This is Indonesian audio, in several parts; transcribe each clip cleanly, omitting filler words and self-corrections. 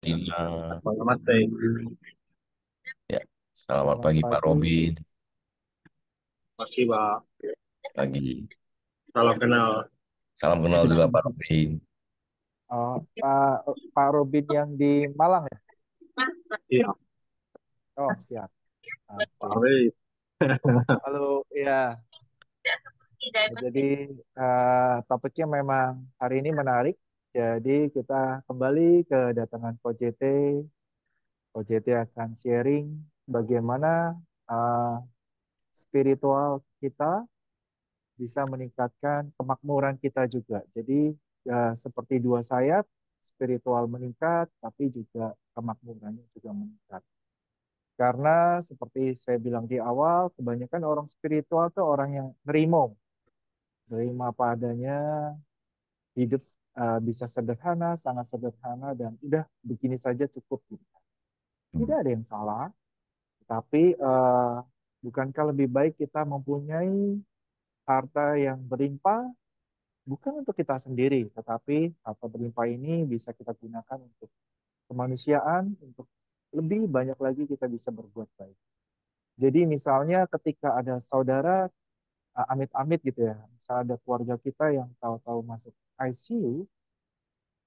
Tina. Selamat pagi. Ya, selamat Selamat pagi Pak pagi. Robin. Pagi, Pak. Pagi. Salam kenal. Salam kenal juga Pak Robin. Oh, Pak Robin yang di Malang ya? Iya, Oh, siap. Oke. Pak. Halo, ya. Jadi topiknya memang hari ini menarik. Jadi kita kembali kedatangan Ko JT. Ko JT akan sharing bagaimana eh, spiritual kita bisa meningkatkan kemakmuran kita juga. Jadi seperti dua sayap, spiritual meningkat, tapi juga kemakmurannya juga meningkat. Karena seperti saya bilang di awal, kebanyakan orang spiritual tuh orang yang nerima apa adanya, hidup bisa sederhana, sangat sederhana, dan udah begini saja cukup. Gitu. Hmm. Tidak ada yang salah, tapi bukankah lebih baik kita mempunyai harta yang berlimpah, bukan untuk kita sendiri, tetapi harta berlimpah ini bisa kita gunakan untuk kemanusiaan, untuk lebih banyak lagi kita bisa berbuat baik. Jadi misalnya ketika ada saudara amit-amit gitu ya, misalnya ada keluarga kita yang tahu-tahu masuk ICU,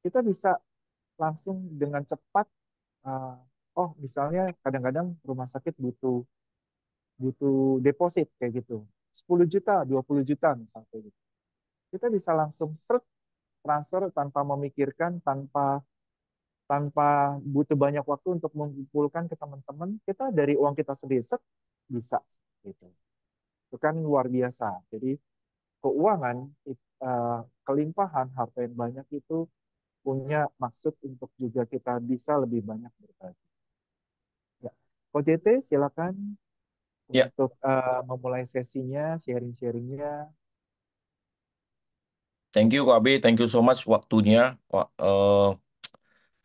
kita bisa langsung dengan cepat, uh, oh misalnya kadang-kadang rumah sakit butuh butuh deposit kayak gitu, 10 juta, 20 juta misalnya kayak gitu. Kita bisa langsung seret transfer tanpa memikirkan, tanpa tanpa butuh banyak waktu untuk mengumpulkan ke teman-teman, kita dari uang kita sendiri set bisa gitu. Itu kan luar biasa. Jadi keuangan, kelimpahan harta yang banyak itu punya maksud untuk juga kita bisa lebih banyak berbagi. Ya. OJT silakan Ya, untuk memulai sesinya, sharing-sharingnya. thank you Kak Abi, thank you so much waktunya.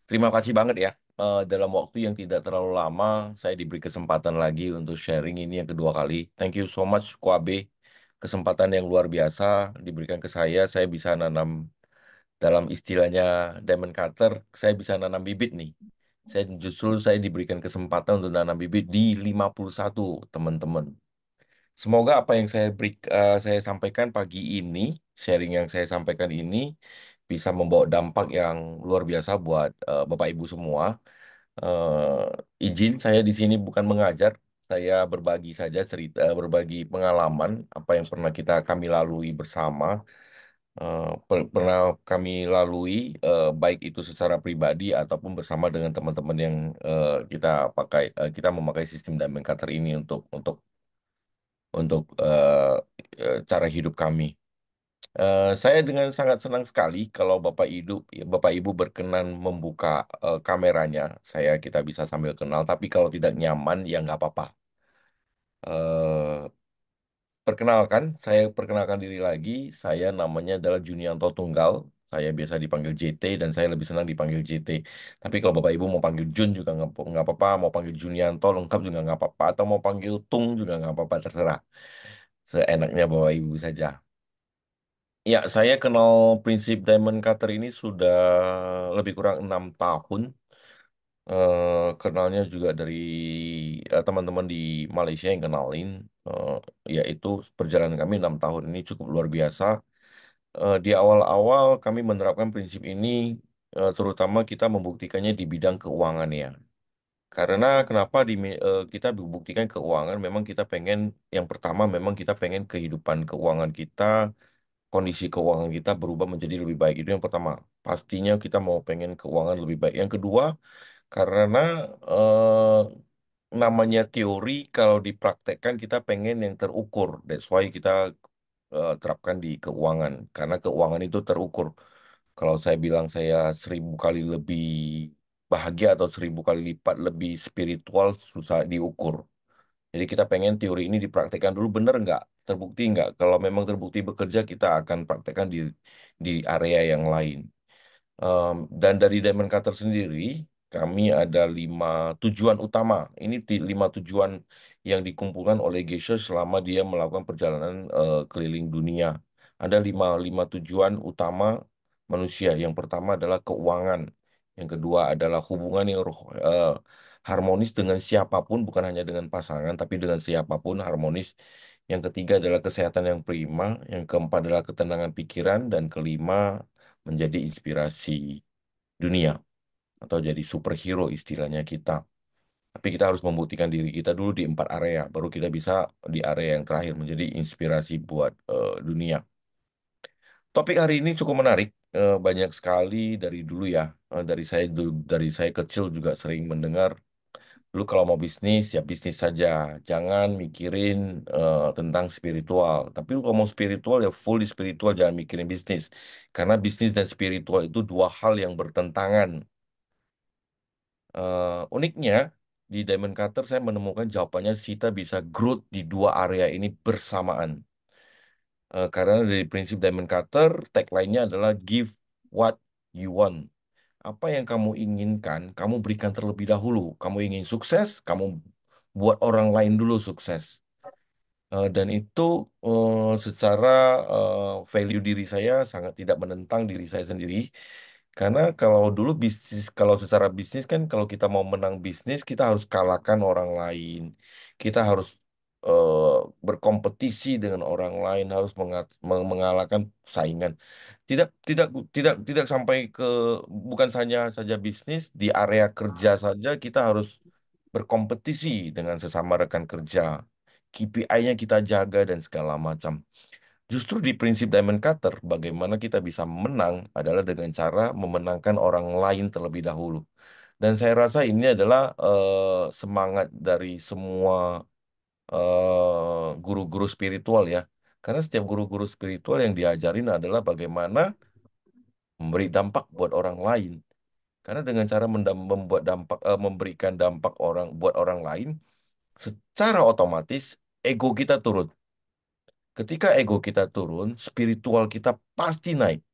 Terima kasih banget ya. Dalam waktu yang tidak terlalu lama, saya diberi kesempatan lagi untuk sharing ini yang kedua kali. Thank you so much Kak Abi. Kesempatan yang luar biasa diberikan ke saya bisa nanam dalam istilahnya Diamond Cutter, saya bisa nanam bibit nih. Saya diberikan kesempatan untuk nanam bibit di 51 teman-teman. Semoga apa yang saya sampaikan pagi ini, sharing yang saya sampaikan ini bisa membawa dampak yang luar biasa buat Bapak Ibu semua. Izin saya di sini bukan mengajar, saya berbagi saja cerita, berbagi pengalaman apa yang pernah kami lalui bersama, pernah kami lalui, baik itu secara pribadi ataupun bersama dengan teman-teman yang kita memakai sistem Diamond Cutter ini untuk cara hidup kami. Saya dengan sangat senang sekali kalau Bapak Ibu berkenan membuka kameranya. Kita bisa sambil kenal, tapi kalau tidak nyaman ya nggak apa-apa. Eh, saya perkenalkan diri lagi. Saya namanya adalah Junianto Tunggal. Saya biasa dipanggil JT dan saya lebih senang dipanggil JT. Tapi kalau Bapak Ibu mau panggil Jun juga nggak apa-apa, mau panggil Junianto lengkap juga nggak apa-apa, atau mau panggil Tung juga nggak apa-apa, terserah. Seenaknya Bapak Ibu saja. Ya, saya kenal prinsip Diamond Cutter ini sudah lebih kurang 6 tahun. Kenalnya juga dari teman-teman di Malaysia yang kenalin. Eh, Yaitu perjalanan kami 6 tahun ini cukup luar biasa. Di awal-awal kami menerapkan prinsip ini, terutama kita membuktikannya di bidang keuangan ya. Karena kenapa kita membuktikan keuangan, memang kita pengen, yang pertama memang kita pengen kehidupan keuangan kita, kondisi keuangan kita berubah menjadi lebih baik. Itu yang pertama. Pastinya kita mau pengen keuangan lebih baik. Yang kedua, karena namanya teori, kalau dipraktekkan kita pengen yang terukur. That's why kita terapkan di keuangan. Karena keuangan itu terukur. Kalau saya bilang saya 1000 kali lebih bahagia atau 1000 kali lipat lebih spiritual, susah diukur. Jadi kita pengen teori ini dipraktekkan dulu, bener nggak? Terbukti nggak? Kalau memang terbukti bekerja, kita akan praktekkan di area yang lain. Dan dari Diamond Cutter sendiri, kami ada 5 tujuan utama. Ini 5 tujuan yang dikumpulkan oleh Geshe selama dia melakukan perjalanan keliling dunia. Ada lima tujuan utama manusia. Yang pertama adalah keuangan. Yang kedua adalah hubungan yang eh, harmonis dengan siapapun, bukan hanya dengan pasangan, tapi dengan siapapun harmonis. Yang ketiga adalah kesehatan yang prima. Yang keempat adalah ketenangan pikiran. Dan kelima, menjadi inspirasi dunia. Atau jadi superhero istilahnya kita. Tapi kita harus membuktikan diri kita dulu di 4 area. Baru kita bisa di area yang terakhir menjadi inspirasi buat dunia. Topik hari ini cukup menarik. Banyak sekali dari dulu ya. Dari saya kecil juga sering mendengar. Lu kalau mau bisnis ya bisnis saja. Jangan mikirin tentang spiritual. Tapi lu kalau mau spiritual ya full di spiritual. Jangan mikirin bisnis. Karena bisnis dan spiritual itu dua hal yang bertentangan. Uniknya di Diamond Cutter saya menemukan jawabannya kita bisa growth di dua area ini bersamaan. Karena dari prinsip Diamond Cutter, tagline-nya adalah give what you want. Apa yang kamu inginkan, kamu berikan terlebih dahulu. Kamu ingin sukses, kamu buat orang lain dulu sukses. Dan itu secara value diri saya sangat tidak menentang diri saya sendiri. Karena kalau dulu bisnis, kalau secara bisnis kan kalau kita mau menang bisnis, kita harus kalahkan orang lain. Kita harus eh, berkompetisi dengan orang lain, harus mengalahkan saingan. Tidak, tidak, tidak sampai ke bukan saja bisnis di area kerja saja kita harus berkompetisi dengan sesama rekan kerja. KPI-nya kita jaga dan segala macam. Justru di prinsip Diamond Cutter, bagaimana kita bisa menang adalah dengan cara memenangkan orang lain terlebih dahulu. Dan saya rasa ini adalah semangat dari semua guru-guru spiritual ya. Karena setiap guru-guru spiritual yang diajarin adalah bagaimana memberi dampak buat orang lain. Karena dengan cara membuat dampak, memberikan dampak orang buat orang lain, secara otomatis ego kita turun. Ketika ego kita turun, spiritual kita pasti naik,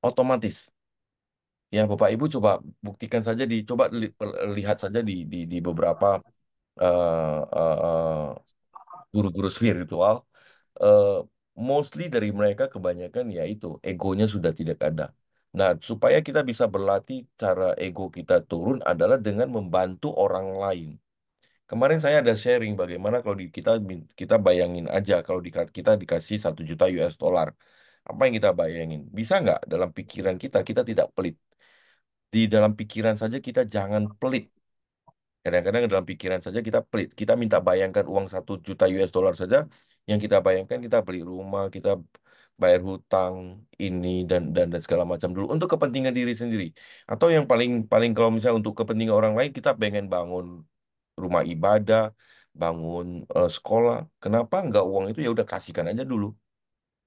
otomatis. Ya, Bapak Ibu coba buktikan saja coba lihat saja di beberapa guru-guru spiritual. eh, Mostly dari mereka kebanyakan yaitu egonya sudah tidak ada. Nah, supaya kita bisa berlatih cara ego kita turun adalah dengan membantu orang lain. Kemarin saya ada sharing bagaimana kalau kita bayangin aja kalau kita dikasih 1 juta US dollar. Apa yang kita bayangin? Bisa nggak dalam pikiran kita tidak pelit. Di dalam pikiran saja kita jangan pelit. Kadang-kadang dalam pikiran saja kita pelit. Kita minta bayangkan uang 1 juta US dollar saja. Yang kita bayangkan kita beli rumah, kita bayar hutang ini dan segala macam dulu untuk kepentingan diri sendiri. Atau yang paling paling kalau misalnya untuk kepentingan orang lain kita pengen bangun rumah ibadah, bangun sekolah. Kenapa nggak uang itu ya udah kasihkan aja dulu.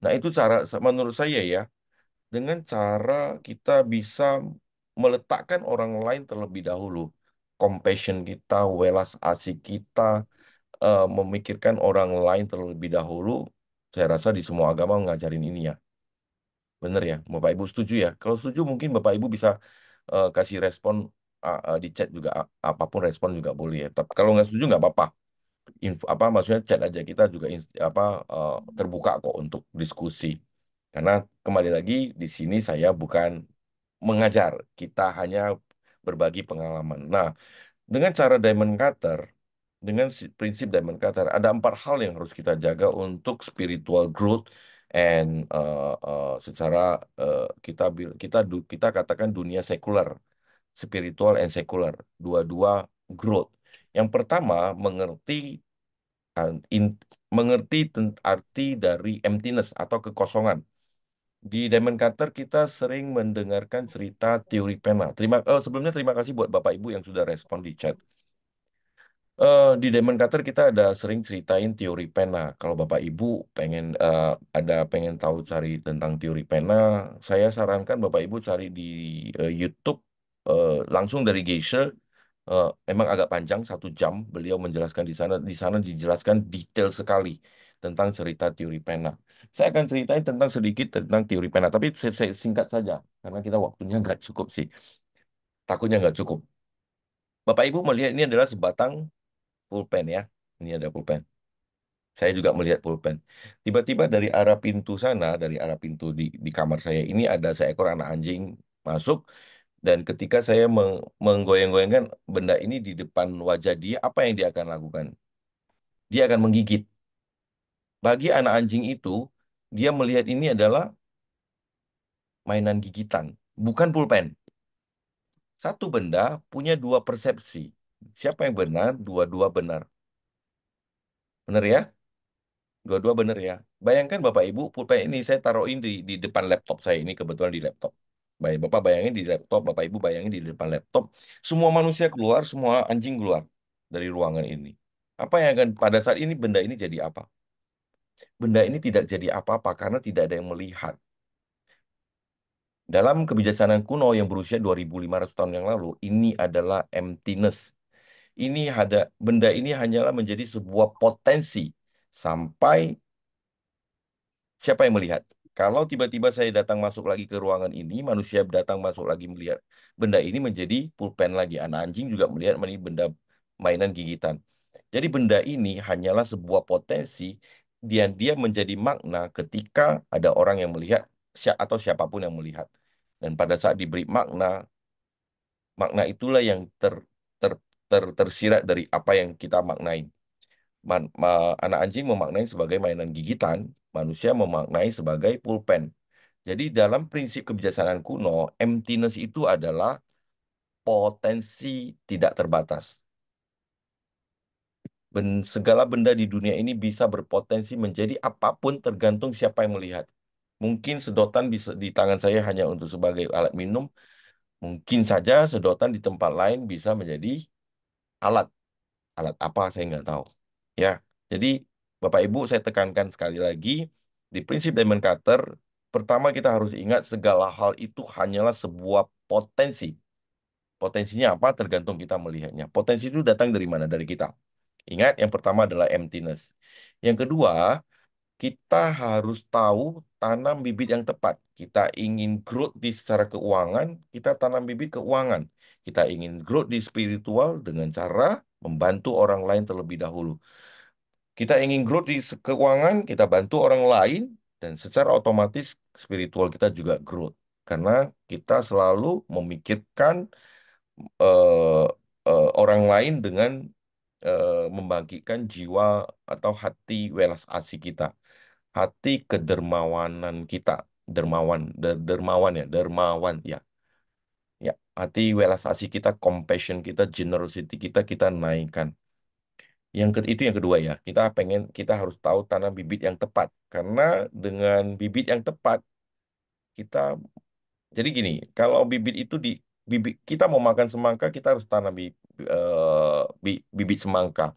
Nah itu cara menurut saya ya dengan cara kita bisa meletakkan orang lain terlebih dahulu. Compassion kita, welas asih kita, memikirkan orang lain terlebih dahulu. Saya rasa di semua agama ngajarin ini ya. Bener ya, Bapak Ibu setuju ya? Kalau setuju mungkin Bapak Ibu bisa kasih respon di chat juga. Apapun respon juga boleh ya. Tapi kalau nggak setuju nggak apa-apa. Apa maksudnya chat aja kita juga terbuka kok untuk diskusi. Karena kembali lagi di sini saya bukan mengajar, kita hanya berbagi pengalaman. Nah, dengan cara Diamond Cutter, dengan prinsip Diamond Cutter, ada 4 hal yang harus kita jaga untuk spiritual growth and secara kita katakan dunia sekuler, spiritual and sekuler, dua-dua growth. Yang pertama, an- in- arti dari emptiness atau kekosongan. Di Diamond Cutter kita sering mendengarkan cerita teori pena. Sebelumnya terima kasih buat Bapak Ibu yang sudah respon di chat. Di Diamond Cutter kita ada sering ceritain teori pena. Kalau Bapak Ibu pengen tahu cari tentang teori pena, saya sarankan Bapak Ibu cari di YouTube langsung dari Geisha. Emang agak panjang 1 jam beliau menjelaskan di sana. Di sana dijelaskan detail sekali tentang cerita teori pena. Saya akan ceritain sedikit tentang teori pena, tapi saya singkat saja karena kita waktunya nggak cukup sih. Takutnya nggak cukup. Bapak Ibu melihat ini adalah sebatang pulpen ya. Ini ada pulpen. Saya juga melihat pulpen. Tiba-tiba dari arah pintu sana, dari arah pintu di kamar saya ini ada seekor anak anjing masuk. Dan ketika saya menggoyang-goyangkan benda ini di depan wajah dia, apa yang dia akan lakukan? Dia akan menggigit. Bagi anak anjing itu, dia melihat ini adalah mainan gigitan, bukan pulpen. Satu benda punya dua persepsi. Siapa yang benar? Dua-dua benar. Benar ya? Dua-dua benar ya. Bayangkan Bapak Ibu, pulpen ini saya taruhin di depan laptop saya ini, kebetulan di laptop. Baik, Bapak bayangin di laptop, Bapak Ibu bayangin di depan laptop. Semua manusia keluar, semua anjing keluar dari ruangan ini. Apa yang akan pada saat ini benda ini jadi apa? Benda ini tidak jadi apa-apa karena tidak ada yang melihat. Dalam kebijaksanaan kuno yang berusia 2.500 tahun yang lalu, ini adalah emptiness. Ini ada benda ini hanyalah menjadi sebuah potensi sampai siapa yang melihat? Kalau tiba-tiba saya datang masuk lagi ke ruangan ini, manusia datang masuk lagi melihat benda ini menjadi pulpen lagi. Anak anjing juga melihat ini benda mainan gigitan. Jadi benda ini hanyalah sebuah potensi dan dia menjadi makna ketika ada orang yang melihat atau siapapun yang melihat. Dan pada saat diberi makna, makna itulah yang ter, tersirat dari apa yang kita maknai. Anak anjing memaknai sebagai mainan gigitan, manusia memaknai sebagai pulpen. Jadi dalam prinsip kebijaksanaan kuno, emptiness itu adalah potensi tidak terbatas. Segala benda di dunia ini bisa berpotensi menjadi apapun tergantung siapa yang melihat. Mungkin sedotan bisa, di tangan saya hanya untuk sebagai alat minum, mungkin saja sedotan di tempat lain bisa menjadi alat. Alat apa saya nggak tahu. Ya, jadi Bapak Ibu saya tekankan sekali lagi di prinsip Diamond Cutter, pertama kita harus ingat segala hal itu hanyalah sebuah potensi. Potensinya apa? Tergantung kita melihatnya. Potensi itu datang dari mana? Dari kita. Ingat, yang pertama adalah emptiness. Yang kedua, kita harus tahu tanam bibit yang tepat. Kita ingin growth di secara keuangan, kita tanam bibit keuangan. Kita ingin growth di spiritual dengan cara membantu orang lain terlebih dahulu. Kita ingin growth di keuangan, kita bantu orang lain, dan secara otomatis spiritual kita juga growth. Karena kita selalu memikirkan eh, orang lain dengan membangkitkan jiwa atau hati welas asih kita, hati kedermawanan kita, dermawan ya, dermawan ya, ya, hati welas asih kita, compassion kita, generosity kita, kita naikkan. Itu yang kedua ya, kita harus tahu tanam bibit yang tepat, karena dengan bibit yang tepat kita, jadi gini, kalau bibit itu bibit kita mau makan semangka, kita harus tanam bibit semangka.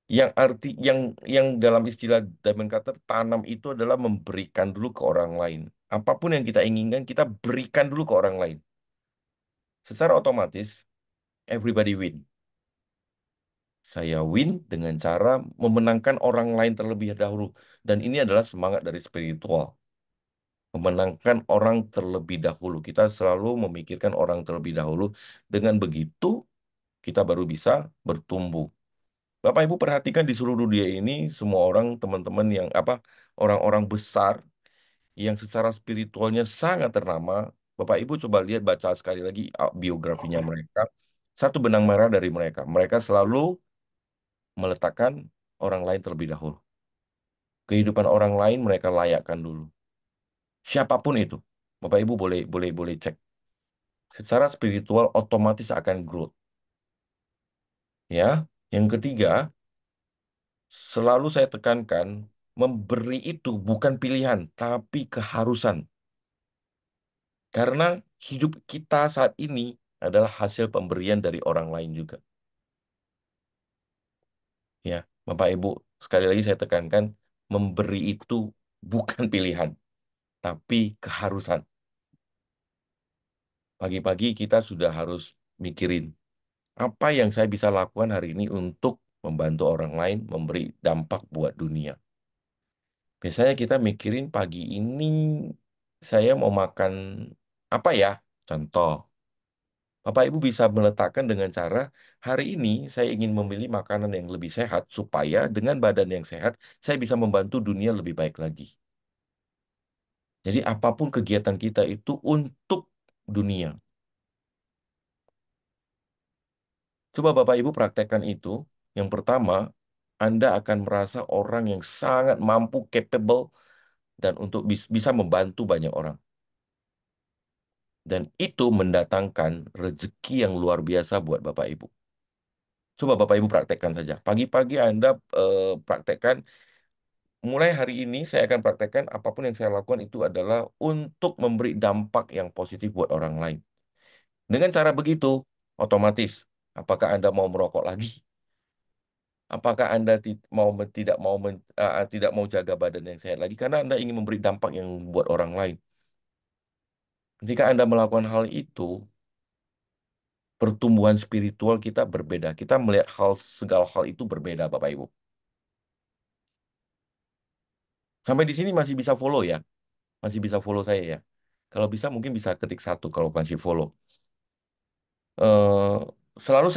Yang dalam istilah Diamond Cutter, tanam itu adalah memberikan dulu ke orang lain. Apapun yang kita inginkan, kita berikan dulu ke orang lain. Secara otomatis, everybody win. Saya win dengan cara memenangkan orang lain terlebih dahulu. Dan ini adalah semangat dari spiritual. Memenangkan orang terlebih dahulu. Kita selalu memikirkan orang terlebih dahulu. Dengan begitu, kita baru bisa bertumbuh. Bapak Ibu perhatikan di seluruh dunia ini semua orang teman-teman yang apa orang-orang besar yang secara spiritualnya sangat ternama. Bapak Ibu coba lihat baca sekali lagi biografinya mereka. Satu benang merah dari mereka. Mereka selalu meletakkan orang lain terlebih dahulu. Kehidupan orang lain mereka layakkan dulu. Siapapun itu. Bapak Ibu boleh boleh boleh cek. Secara spiritual otomatis akan growth. Ya. Yang ketiga, selalu saya tekankan, memberi itu bukan pilihan, tapi keharusan. Karena hidup kita saat ini adalah hasil pemberian dari orang lain juga. Ya, Bapak Ibu, sekali lagi saya tekankan, memberi itu bukan pilihan, tapi keharusan. Pagi-pagi kita sudah harus mikirin, apa yang saya bisa lakukan hari ini untuk membantu orang lain, memberi dampak buat dunia. Biasanya kita mikirin pagi ini saya mau makan apa ya? Contoh, Bapak Ibu bisa meletakkan dengan cara hari ini saya ingin memilih makanan yang lebih sehat supaya dengan badan yang sehat saya bisa membantu dunia lebih baik lagi. Jadi apapun kegiatan kita itu untuk dunia. Coba Bapak Ibu praktekkan itu. Yang pertama, Anda akan merasa orang yang sangat mampu, capable, dan untuk bisa membantu banyak orang. Dan itu mendatangkan rezeki yang luar biasa buat Bapak Ibu. Coba Bapak Ibu praktekkan saja. Pagi-pagi Anda praktekkan, mulai hari ini saya akan praktekkan apapun yang saya lakukan itu adalah untuk memberi dampak yang positif buat orang lain. Dengan cara begitu, otomatis, apakah Anda mau merokok lagi? Apakah Anda tidak mau jaga badan yang sehat lagi karena Anda ingin memberi dampak yang buat orang lain? Ketika Anda melakukan hal itu, pertumbuhan spiritual kita berbeda. Kita melihat segala hal itu berbeda, Bapak Ibu. Sampai di sini masih bisa follow ya, masih bisa follow saya ya. Kalau bisa mungkin bisa ketik satu kalau masih follow. eh selalu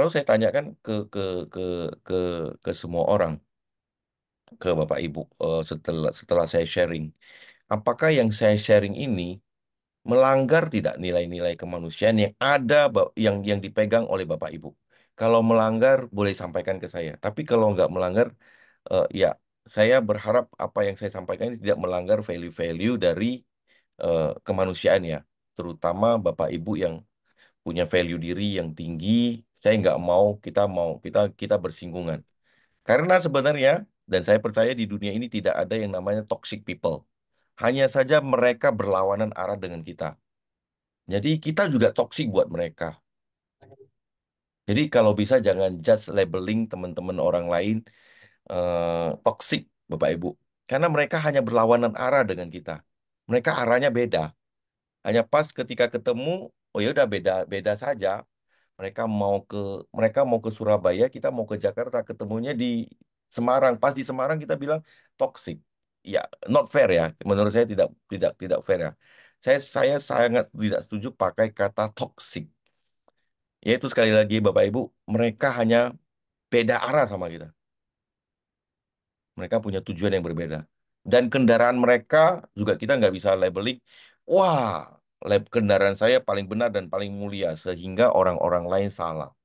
saya tanyakan ke ke ke semua orang, ke Bapak Ibu, setelah setelah saya sharing, apakah yang saya sharing ini melanggar tidak nilai-nilai kemanusiaan yang ada yang dipegang oleh Bapak Ibu? Kalau melanggar boleh sampaikan ke saya. Tapi kalau nggak melanggar, ya saya berharap apa yang saya sampaikan ini tidak melanggar value-value dari kemanusiaan ya, terutama Bapak Ibu yang punya value diri yang tinggi. Saya nggak mau kita bersinggungan. Karena sebenarnya, dan saya percaya di dunia ini tidak ada yang namanya toxic people. Hanya saja mereka berlawanan arah dengan kita. Jadi kita juga toksik buat mereka. Jadi kalau bisa jangan judge labeling teman-teman orang lain toksik, Bapak Ibu. Karena mereka hanya berlawanan arah dengan kita. Mereka arahnya beda. Hanya pas ketika ketemu, oh ya udah beda beda saja. Mereka mau ke mereka mau ke Surabaya, kita mau ke Jakarta, ketemunya di Semarang. Pas di Semarang kita bilang toxic. Ya, not fair ya. Menurut saya tidak fair ya. Saya sangat tidak setuju pakai kata toxic. Yaitu sekali lagi Bapak Ibu, mereka hanya beda arah sama kita. Mereka punya tujuan yang berbeda. Dan kendaraan mereka juga kita nggak bisa labeling, wah, kendaraan saya paling benar dan paling mulia, sehingga orang-orang lain salah.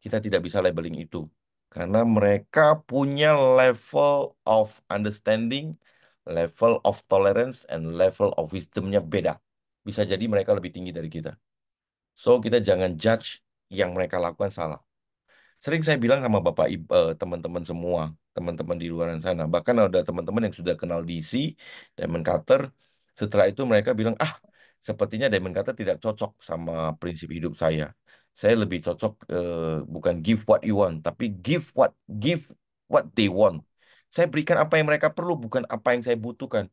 Kita tidak bisa labeling itu. Karena mereka punya level of understanding, level of tolerance, and level of wisdomnya beda. Bisa jadi mereka lebih tinggi dari kita. So, kita jangan judge yang mereka lakukan salah. Sering saya bilang sama teman-teman semua, teman-teman di luar sana. Bahkan ada teman-teman yang sudah kenal DC, Diamond Cutter. Setelah itu mereka bilang, ah, sepertinya Diamond Cutter tidak cocok sama prinsip hidup saya. Saya lebih cocok bukan give what you want, tapi give what they want. Saya berikan apa yang mereka perlu, bukan apa yang saya butuhkan.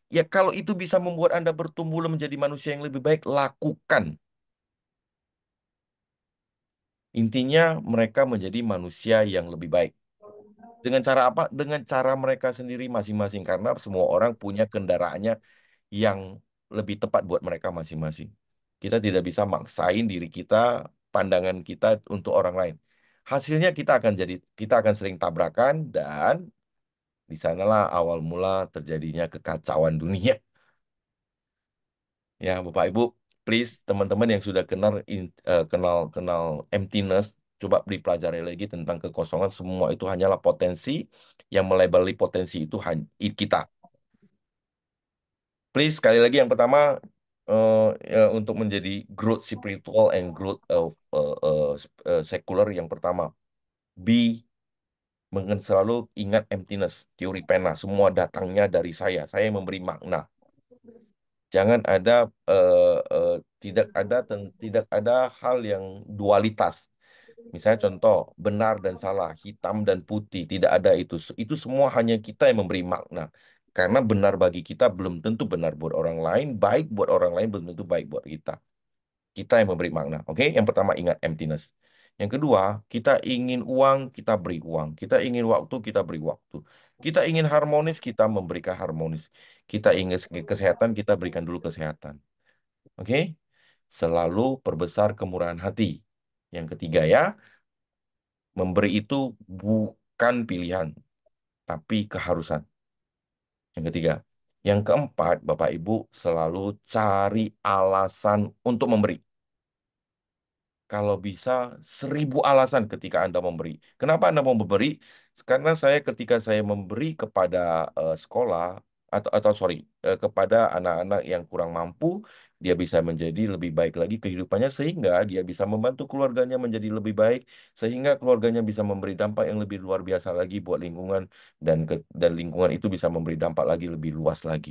Ya kalau itu bisa membuat Anda bertumbuh menjadi manusia yang lebih baik, lakukan. Intinya mereka menjadi manusia yang lebih baik. Dengan cara apa? Dengan cara mereka sendiri masing-masing. Karena semua orang punya kendaraannya yang lebih tepat buat mereka masing-masing. Kita tidak bisa maksain diri kita, pandangan kita untuk orang lain. Hasilnya kita akan sering tabrakan dan di sanalah awal mula terjadinya kekacauan dunia. Ya, Bapak Ibu, please teman-teman yang sudah kenal emptiness, coba dipelajari lagi tentang kekosongan. Semua itu hanyalah potensi, yang melabeli potensi itu kita. Please sekali lagi yang pertama, untuk menjadi growth spiritual and growth of secular, yang pertama, be selalu ingat emptiness, teori pena, semua datangnya dari saya. Saya yang memberi makna. Jangan ada eh, eh, tidak ada hal yang dualitas. Misalnya contoh, benar dan salah, hitam dan putih, tidak ada itu. Itu semua hanya kita yang memberi makna. Karena benar bagi kita belum tentu benar buat orang lain, baik buat orang lain belum tentu baik buat kita. Kita yang memberi makna. Oke, yang pertama ingat emptiness. Yang kedua, kita ingin uang, kita beri uang. Kita ingin waktu, kita beri waktu. Kita ingin harmonis, kita memberikan harmonis. Kita ingin kesehatan, kita berikan dulu kesehatan. Oke? Selalu perbesar kemurahan hati. Yang ketiga ya, memberi itu bukan pilihan, tapi keharusan. Yang ketiga. Yang keempat, Bapak Ibu selalu cari alasan untuk memberi. Kalau bisa 1.000 alasan ketika Anda memberi. Kenapa Anda mau memberi? Karena ketika saya memberi kepada sekolah atau sorry kepada anak-anak yang kurang mampu, dia bisa menjadi lebih baik lagi kehidupannya sehingga dia bisa membantu keluarganya menjadi lebih baik sehingga keluarganya bisa memberi dampak yang lebih luar biasa lagi buat lingkungan dan lingkungan itu bisa memberi dampak lagi lebih luas lagi.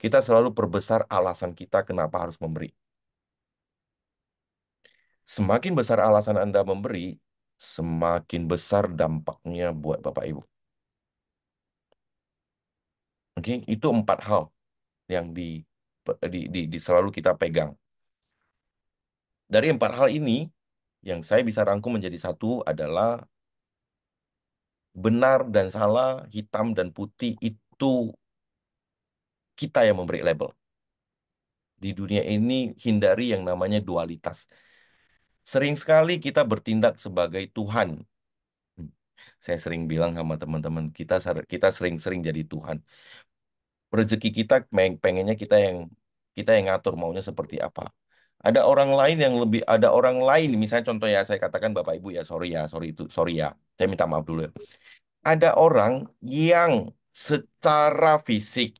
Kita selalu perbesar alasan kita kenapa harus memberi. Semakin besar alasan Anda memberi, semakin besar dampaknya buat Bapak Ibu. Oke, itu 4 hal yang selalu kita pegang. Dari 4 hal ini, yang saya bisa rangkum menjadi satu adalah benar dan salah, hitam dan putih itu kita yang memberi label. Di dunia ini hindari yang namanya dualitas. Sering sekali kita bertindak sebagai Tuhan. Hmm. Saya sering bilang sama teman-teman, kita sering-sering jadi Tuhan. Rezeki kita pengennya kita yang ngatur maunya seperti apa. Ada orang lain, misalnya contoh ya saya katakan Bapak Ibu ya, sorry ya, saya minta maaf dulu ya. Ada orang yang secara fisik,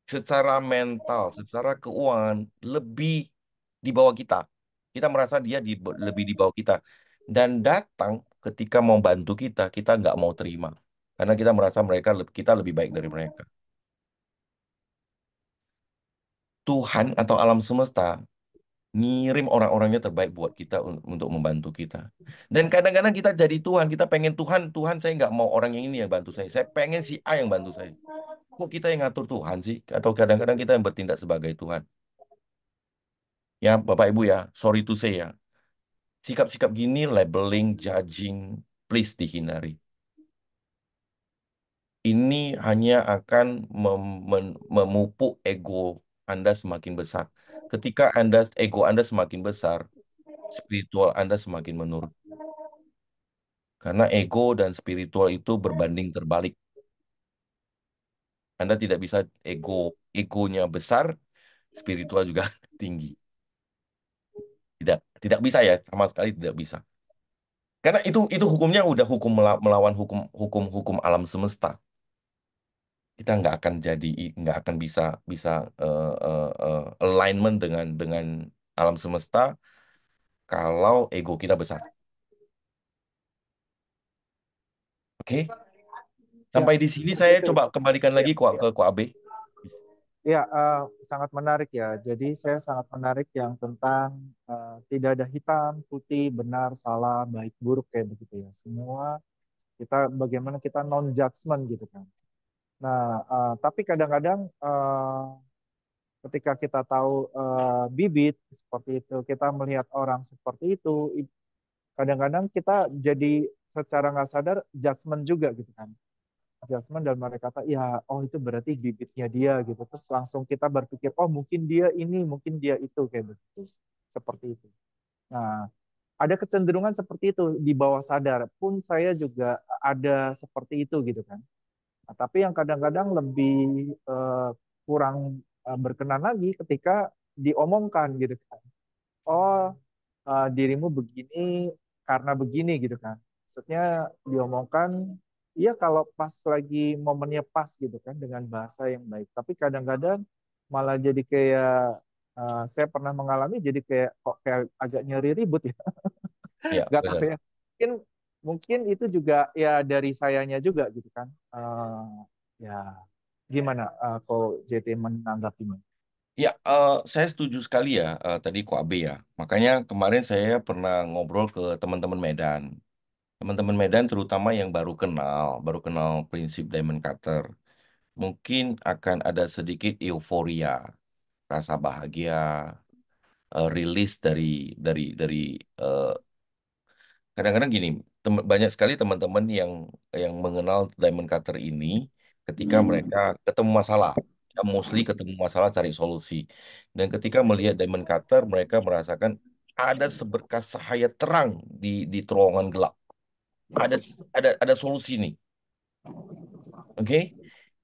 secara mental, secara keuangan lebih di bawah kita. Kita merasa dia lebih di bawah kita dan datang ketika mau bantu kita, kita nggak mau terima karena kita merasa kita lebih baik dari mereka. Tuhan atau alam semesta ngirim orang-orangnya terbaik buat kita untuk membantu kita. Dan kadang-kadang kita jadi Tuhan, kita pengen Tuhan, Tuhan saya nggak mau orang yang ini yang bantu saya pengen si A yang bantu saya. Kok kita yang ngatur Tuhan sih? Atau kadang-kadang kita yang bertindak sebagai Tuhan. Ya, Bapak Ibu ya, sorry to say ya, sikap-sikap gini, labeling, judging, please dihindari. Ini hanya akan memupuk ego Anda semakin besar. Ketika ego Anda semakin besar, spiritual Anda semakin menurun. Karena ego dan spiritual itu berbanding terbalik. Anda tidak bisa egonya besar, spiritual juga tinggi. Tidak, tidak bisa ya, sama sekali tidak bisa. Karena itu hukumnya udah melawan hukum hukum hukum alam semesta. Kita nggak akan bisa bisa alignment dengan alam semesta kalau ego kita besar. Oke? Ya, Sampai di sini seperti saya itu. coba kembalikan Ya, lagi ke Abe. ya, sangat menarik ya. Jadi saya sangat menarik yang tentang tidak ada hitam, putih, benar, salah, baik, buruk kayak begitu ya. Semua kita bagaimana kita non judgment gitu kan. Nah, tapi kadang-kadang ketika kita tahu bibit seperti itu, kita melihat orang seperti itu, kadang-kadang kita jadi secara nggak sadar judgment juga gitu kan. Adjustment dan mereka kata ya oh itu berarti bibitnya dia gitu terus langsung kita berpikir oh mungkin dia ini mungkin dia itu kayak begitu seperti itu. Nah ada kecenderungan seperti itu di bawah sadar pun saya juga ada seperti itu gitu kan. Nah, tapi yang kadang-kadang lebih kurang berkenan lagi ketika diomongkan gitu kan. Oh dirimu begini karena begini gitu kan. Maksudnya diomongkan, iya kalau pas lagi momennya pas gitu kan dengan bahasa yang baik. Tapi kadang-kadang malah jadi kayak saya pernah mengalami jadi kayak kok kayak agak nyeri ribut ya. Ya, Gak tahu benar. ya. Mungkin mungkin itu juga ya dari sayanya juga gitu kan. Ya gimana kok JT menanggapinya? Ya, saya setuju sekali ya tadi Abe ya. Makanya kemarin saya pernah ngobrol ke teman-teman Medan. Teman-teman Medan terutama yang baru kenal prinsip Diamond Cutter. Mungkin akan ada sedikit euforia, rasa bahagia, rilis dari eh, kadang-kadang gini, banyak sekali teman-teman yang mengenal Diamond Cutter ini ketika mereka ketemu masalah. Ya, mostly ketemu masalah cari solusi. Dan ketika melihat Diamond Cutter, mereka merasakan ada seberkas cahaya terang di terowongan gelap. Ada ada solusi nih. Oke?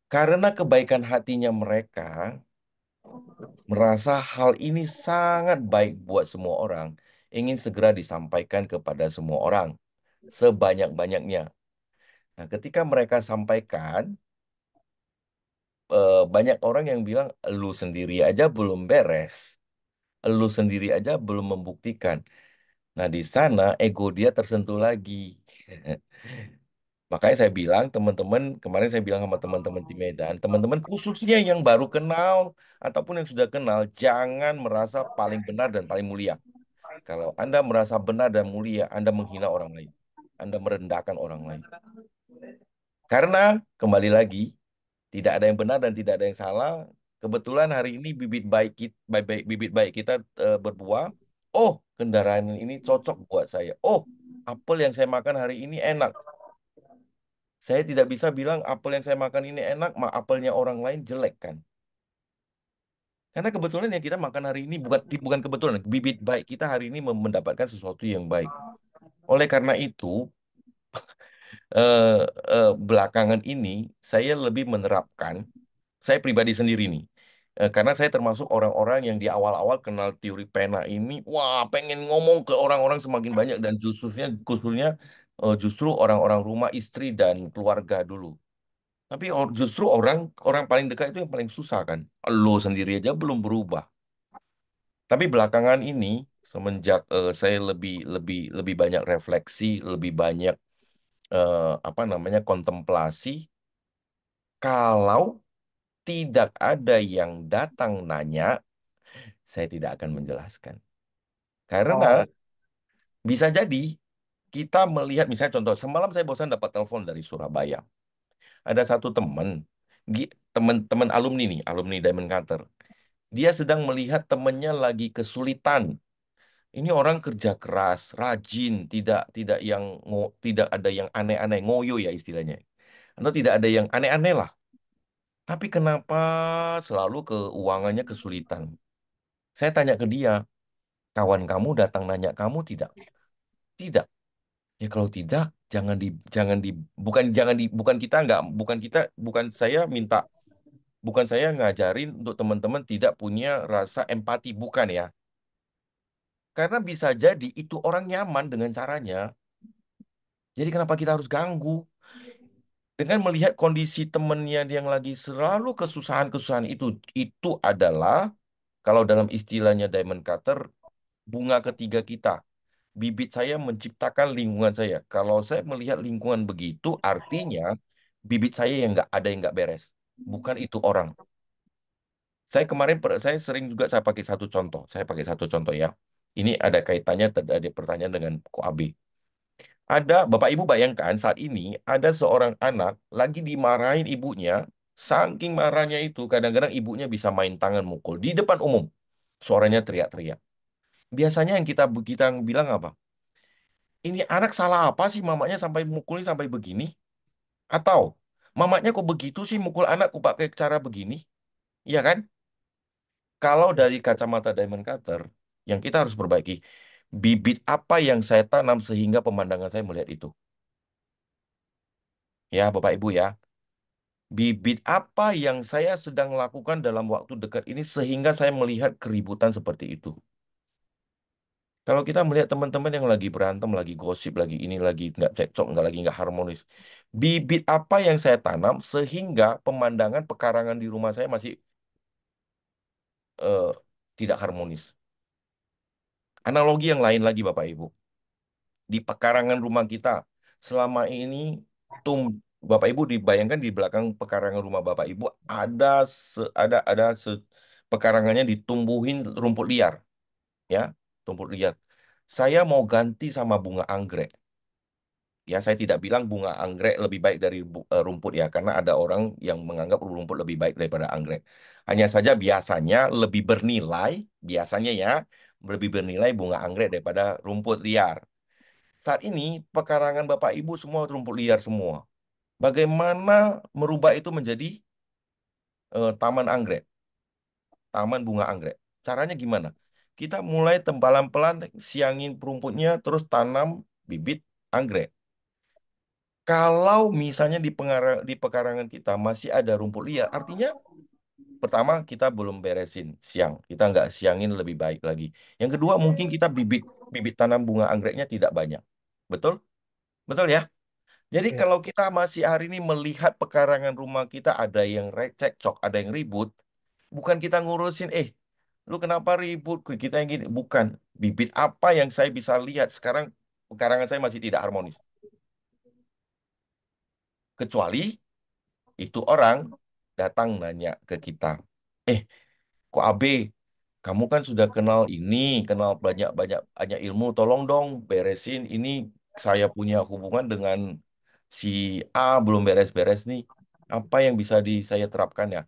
Karena kebaikan hatinya mereka, merasa hal ini sangat baik buat semua orang, ingin segera disampaikan kepada semua orang, sebanyak-banyaknya. Nah, ketika mereka sampaikan, banyak orang yang bilang, lu sendiri aja belum beres, lu sendiri aja belum membuktikan. Nah, di sana ego dia tersentuh lagi. Makanya saya bilang, teman-teman, kemarin saya bilang sama teman-teman di Medan, teman-teman khususnya yang baru kenal ataupun yang sudah kenal, jangan merasa paling benar dan paling mulia. Kalau Anda merasa benar dan mulia, Anda menghina orang lain. Anda merendahkan orang lain. Karena, kembali lagi, tidak ada yang benar dan tidak ada yang salah. Kebetulan hari ini bibit baik kita berbuah. Oh, kendaraan ini cocok buat saya. Oh, apel yang saya makan hari ini enak. Saya tidak bisa bilang apel yang saya makan ini enak, apelnya orang lain jelek kan. Karena kebetulan yang kita makan hari ini bukan kebetulan, bibit baik kita hari ini mendapatkan sesuatu yang baik. Oleh karena itu, eh, belakangan ini saya lebih menerapkan, saya pribadi sendiri nih. Karena saya termasuk orang-orang yang di awal-awal kenal teori pena ini, wah pengen ngomong ke orang-orang semakin banyak dan khususnya justru orang-orang rumah, istri dan keluarga dulu. Tapi justru orang orang paling dekat itu yang paling susah kan. Lo sendiri aja belum berubah. Tapi belakangan ini semenjak saya lebih lebih lebih banyak refleksi, lebih banyak apa namanya kontemplasi, kalau tidak ada yang datang nanya, saya tidak akan menjelaskan. Karena Oh, bisa jadi kita melihat misalnya contoh semalam saya bosan dapat telepon dari Surabaya. Ada satu teman teman-teman alumni nih, alumni Diamond Cutter. Dia sedang melihat temannya lagi kesulitan. Ini orang kerja keras, rajin, tidak ada yang aneh-aneh, ngoyo ya istilahnya. Atau tidak ada yang aneh-aneh lah. Tapi kenapa selalu keuangannya kesulitan? Saya tanya ke dia, kawan kamu datang nanya kamu tidak? Tidak. Ya kalau tidak, jangan di bukan kita nggak bukan kita bukan saya minta bukan saya ngajarin untuk teman-teman tidak punya rasa empati, bukan ya. Karena bisa jadi itu orang nyaman dengan caranya. Jadi kenapa kita harus ganggu? Dengan melihat kondisi temennya yang lagi selalu kesusahan-kesusahan itu adalah, kalau dalam istilahnya Diamond Cutter, bunga ketiga kita. Bibit saya menciptakan lingkungan saya. Kalau saya melihat lingkungan begitu, artinya bibit saya yang nggak beres. Bukan itu orang. Saya sering juga saya pakai satu contoh ya. Ini ada kaitannya ada pertanyaan dengan Koabe. Bapak Ibu bayangkan saat ini ada seorang anak lagi dimarahin ibunya, saking marahnya itu kadang-kadang ibunya bisa main tangan mukul di depan umum. Suaranya teriak-teriak. Biasanya yang kita bilang apa? Ini anak salah apa sih mamanya sampai mukulin sampai begini? Atau mamanya kok begitu sih mukul anak kok pakai cara begini? Iya kan? Kalau ya. dari kacamata Diamond Cutter, yang kita harus perbaiki, bibit apa yang saya tanam sehingga pemandangan saya melihat itu. Ya, Bapak Ibu ya. Bibit apa yang saya sedang lakukan dalam waktu dekat ini sehingga saya melihat keributan seperti itu. Kalau kita melihat teman-teman yang lagi berantem, lagi gosip, lagi ini, lagi nggak cekcok, nggak harmonis. Bibit apa yang saya tanam sehingga pemandangan pekarangan di rumah saya masih eh, tidak harmonis. Analogi yang lain lagi Bapak Ibu. Di pekarangan rumah kita selama ini tum Bapak Ibu dibayangkan di belakang pekarangan rumah Bapak Ibu ada pekarangannya ditumbuhin rumput liar ya, rumput liar. Saya mau ganti sama bunga anggrek. Ya, saya tidak bilang bunga anggrek lebih baik dari rumput ya, karena ada orang yang menganggap rumput lebih baik daripada anggrek. Hanya saja biasanya ya, lebih bernilai bunga anggrek daripada rumput liar. Saat ini pekarangan Bapak Ibu semua rumput liar semua. Bagaimana merubah itu menjadi taman anggrek, taman bunga anggrek? Caranya gimana? Kita mulai pelan-pelan siangin rumputnya, terus tanam bibit anggrek. Kalau misalnya di pekarangan kita masih ada rumput liar, artinya pertama kita belum beresin siang, kita nggak siangin lebih baik lagi. Yang kedua mungkin kita bibit bibit tanam bunga anggreknya tidak banyak, betul? Betul ya? Jadi Ya, kalau kita masih hari ini melihat pekarangan rumah kita ada yang cekcok, ada yang ribut, bukan kita ngurusin, lu kenapa ribut? Kita yang gini, bukan. Bibit apa yang saya bisa lihat sekarang pekarangan saya masih tidak harmonis. Kecuali itu orang datang nanya ke kita, eh, kok AB, kamu kan sudah kenal ini, kenal banyak banyak banyak ilmu, tolong dong beresin ini. Saya punya hubungan dengan si A belum beres-beres nih. Apa yang bisa saya terapkan ya?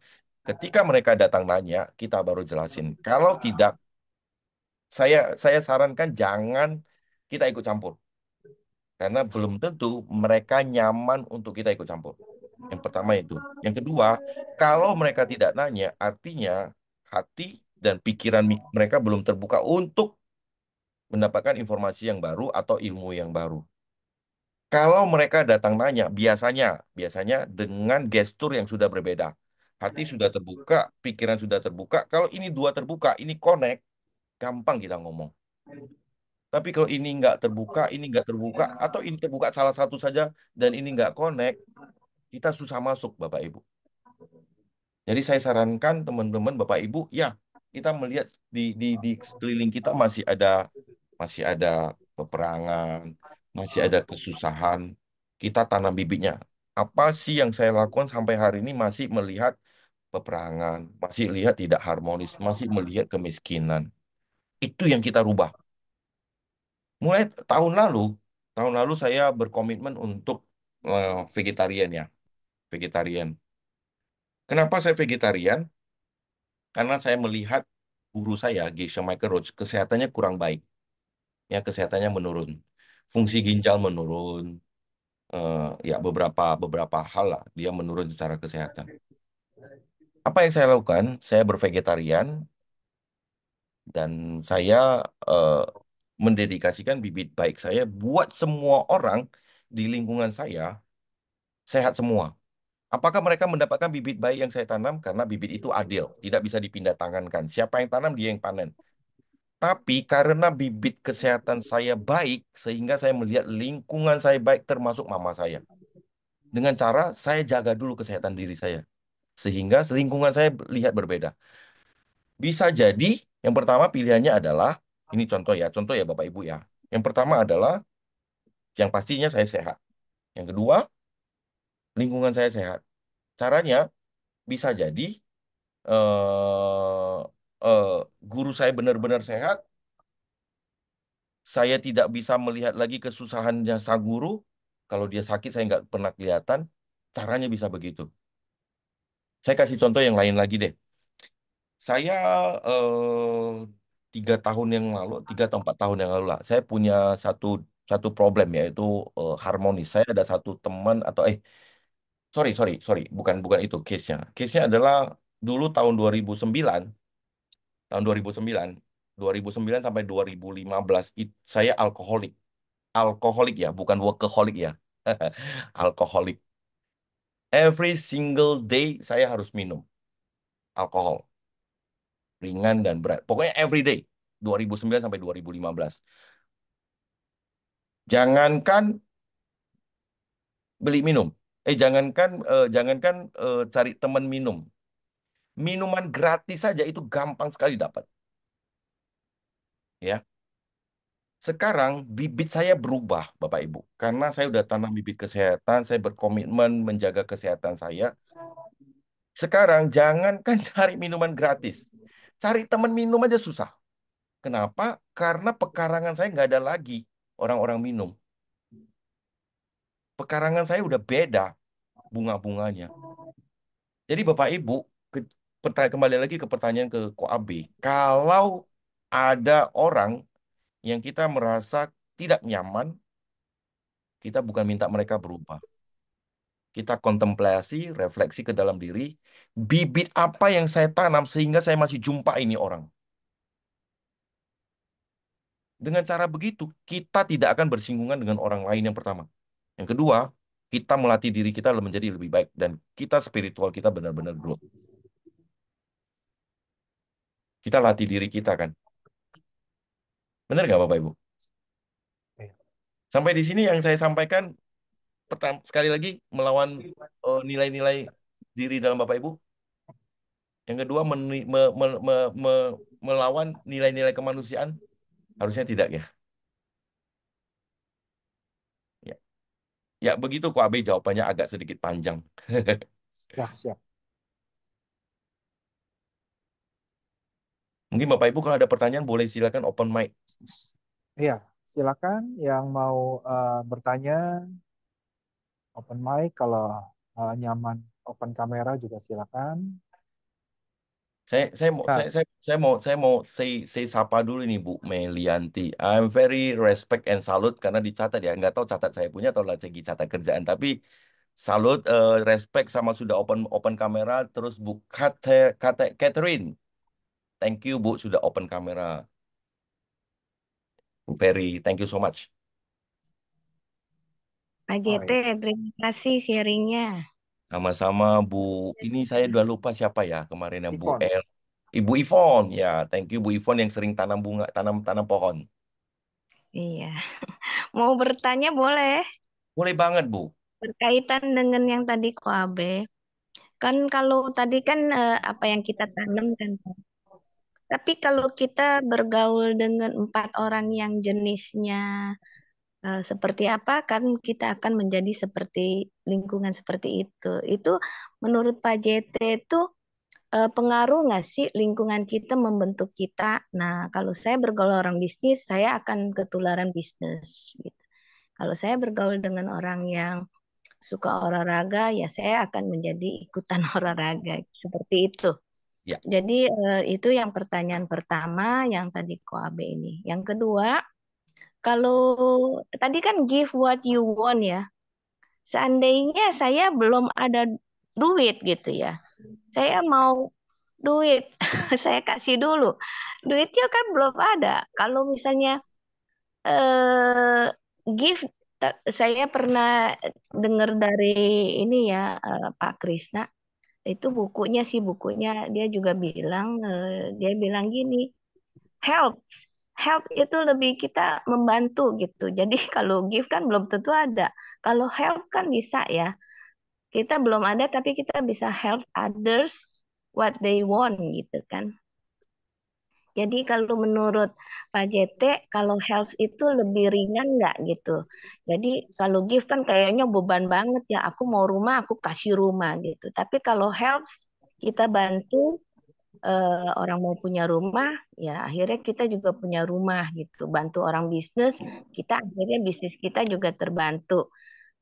Ketika mereka datang nanya, kita baru jelasin. Kalau tidak, saya sarankan jangan kita ikut campur. Karena belum tentu mereka nyaman untuk kita ikut campur. Yang pertama itu. Yang kedua, kalau mereka tidak nanya, artinya hati dan pikiran mereka belum terbuka untuk mendapatkan informasi yang baru atau ilmu yang baru. Kalau mereka datang nanya, biasanya, biasanya dengan gestur yang sudah berbeda. Hati sudah terbuka, pikiran sudah terbuka. Kalau ini dua terbuka, ini connect, gampang kita ngomong. Tapi kalau ini nggak terbuka, ini nggak terbuka, atau ini terbuka salah satu saja dan ini nggak connect, kita susah masuk, Bapak Ibu. Jadi saya sarankan teman-teman Bapak Ibu, ya kita melihat di sekeliling kita masih ada peperangan, masih ada kesusahan. Kita tanam bibitnya. Apa sih yang saya lakukan sampai hari ini masih melihat peperangan, masih lihat tidak harmonis, masih melihat kemiskinan. Itu yang kita rubah. Mulai tahun lalu saya berkomitmen untuk vegetarian ya, vegetarian. Kenapa saya vegetarian? Karena saya melihat guru saya, Geisha Michael Roach, kesehatannya kurang baik. Ya, kesehatannya menurun. Fungsi ginjal menurun. Ya, beberapa beberapa hal lah, dia menurun secara kesehatan. Apa yang saya lakukan? Saya bervegetarian dan saya eh, mendedikasikan bibit baik saya buat semua orang di lingkungan saya sehat semua. Apakah mereka mendapatkan bibit baik yang saya tanam? Karena bibit itu adil, tidak bisa dipindah tangankan. Siapa yang tanam, dia yang panen. Tapi karena bibit kesehatan saya baik, sehingga saya melihat lingkungan saya baik, termasuk mama saya. Dengan cara saya jaga dulu kesehatan diri saya. Sehingga lingkungan saya lihat berbeda. Bisa jadi, yang pertama pilihannya adalah, ini contoh ya Bapak Ibu ya. Yang pertama adalah, yang pastinya saya sehat. Yang kedua, lingkungan saya sehat. Caranya bisa jadi, eh, eh, guru saya benar-benar sehat, saya tidak bisa melihat lagi kesusahannya sang guru. Kalau dia sakit, saya nggak pernah kelihatan. Caranya bisa begitu. Saya kasih contoh yang lain lagi deh. Saya 3 tahun yang lalu, 3 atau 4 tahun yang lalu lah, saya punya satu satu problem yaitu harmonis. Saya ada satu teman atau sorry sorry sorry, bukan bukan itu case-nya. Case-nya adalah dulu tahun 2009, tahun 2009 sampai 2015 saya alkoholik. Alkoholik ya, bukan workaholic ya. Alkoholik. Every single day saya harus minum alkohol, ringan dan berat. Pokoknya every day. 2009 sampai 2015. Jangankan beli minum. Jangankan cari teman minum. Minuman gratis saja itu gampang sekali dapat, ya. Sekarang bibit saya berubah, Bapak Ibu. Karena saya udah tanam bibit kesehatan, saya berkomitmen menjaga kesehatan saya. Sekarang jangankan cari minuman gratis. Cari teman minum aja susah. Kenapa? Karena pekarangan saya nggak ada lagi orang-orang minum. Pekarangan saya udah beda bunga-bunganya. Jadi Bapak Ibu, ke, kembali lagi ke pertanyaan ke Koabe. Kalau ada orang yang kita merasa tidak nyaman, kita bukan minta mereka berubah. Kita kontemplasi, refleksi ke dalam diri, bibit apa yang saya tanam sehingga saya masih jumpa ini orang. Dengan cara begitu, kita tidak akan bersinggungan dengan orang lain yang pertama. Yang kedua, kita melatih diri kita menjadi lebih baik dan kita spiritual kita benar-benar growth. Kita latih diri kita kan. Benar nggak Bapak Ibu? Iya. Sampai di sini yang saya sampaikan pertama sekali lagi melawan nilai-nilai diri dalam Bapak Ibu. Yang kedua melawan nilai-nilai kemanusiaan harusnya tidak ya. Ya, ya begitu kok Abe jawabannya agak sedikit panjang. Ya, siap. Mungkin Bapak Ibu kalau ada pertanyaan boleh silakan open mic. Iya, silakan yang mau bertanya open mic. Kalau nyaman open kamera juga silakan. Saya mau Nah, saya mau say sapa dulu nih Bu Melianti. I'm very respect and salute karena dicatat ya. Nggak tahu catat saya punya atau lagi catat kerjaan tapi salut respect sama sudah open open kamera terus Bu Catherine. Thank you Bu sudah open kamera. Bu Ferry, thank you so much. Pak oh JT, iya, terima kasih sharingnya. Sama-sama Bu. Ini saya udah lupa siapa ya kemarin yang Bu Ivon. El. Ibu Ivon, ya, thank you Bu Ivon yang sering tanam bunga, tanam tanam pohon. Iya, mau bertanya boleh. Boleh banget Bu. Berkaitan dengan yang tadi Koabe. Kan kalau tadi kan apa yang kita tanam kan, Pak. Tapi kalau kita bergaul dengan 4 orang yang jenisnya seperti apa, kan kita akan menjadi seperti lingkungan seperti itu. Itu menurut Pak JT itu pengaruh nggak sih lingkungan kita membentuk kita? Nah, kalau saya bergaul orang bisnis, saya akan ketularan bisnis. Gitu. Kalau saya bergaul dengan orang yang suka olahraga, ya saya akan menjadi ikutan olahraga. Seperti itu. Ya, Jadi itu yang pertanyaan pertama yang tadi Koabe ini. Yang kedua, kalau tadi kan give what you want ya. Seandainya saya belum ada duit gitu ya. Saya mau duit, saya kasih dulu. Duitnya kan belum ada. Kalau misalnya eh gift, saya pernah dengar dari ini ya Pak Krisna, itu bukunya sih bukunya dia juga bilang dia bilang gini, help, help itu lebih kita membantu gitu. Jadi kalau gift kan belum tentu ada. Kalau help kan bisa ya. Kita belum ada tapi kita bisa help others what they want gitu kan. Jadi kalau menurut Pak JT, kalau health itu lebih ringan nggak gitu? Jadi kalau gift kan kayaknya beban banget ya. Aku mau rumah, aku kasih rumah gitu. Tapi kalau health, kita bantu orang mau punya rumah, ya akhirnya kita juga punya rumah gitu. Bantu orang bisnis, kita akhirnya bisnis kita juga terbantu.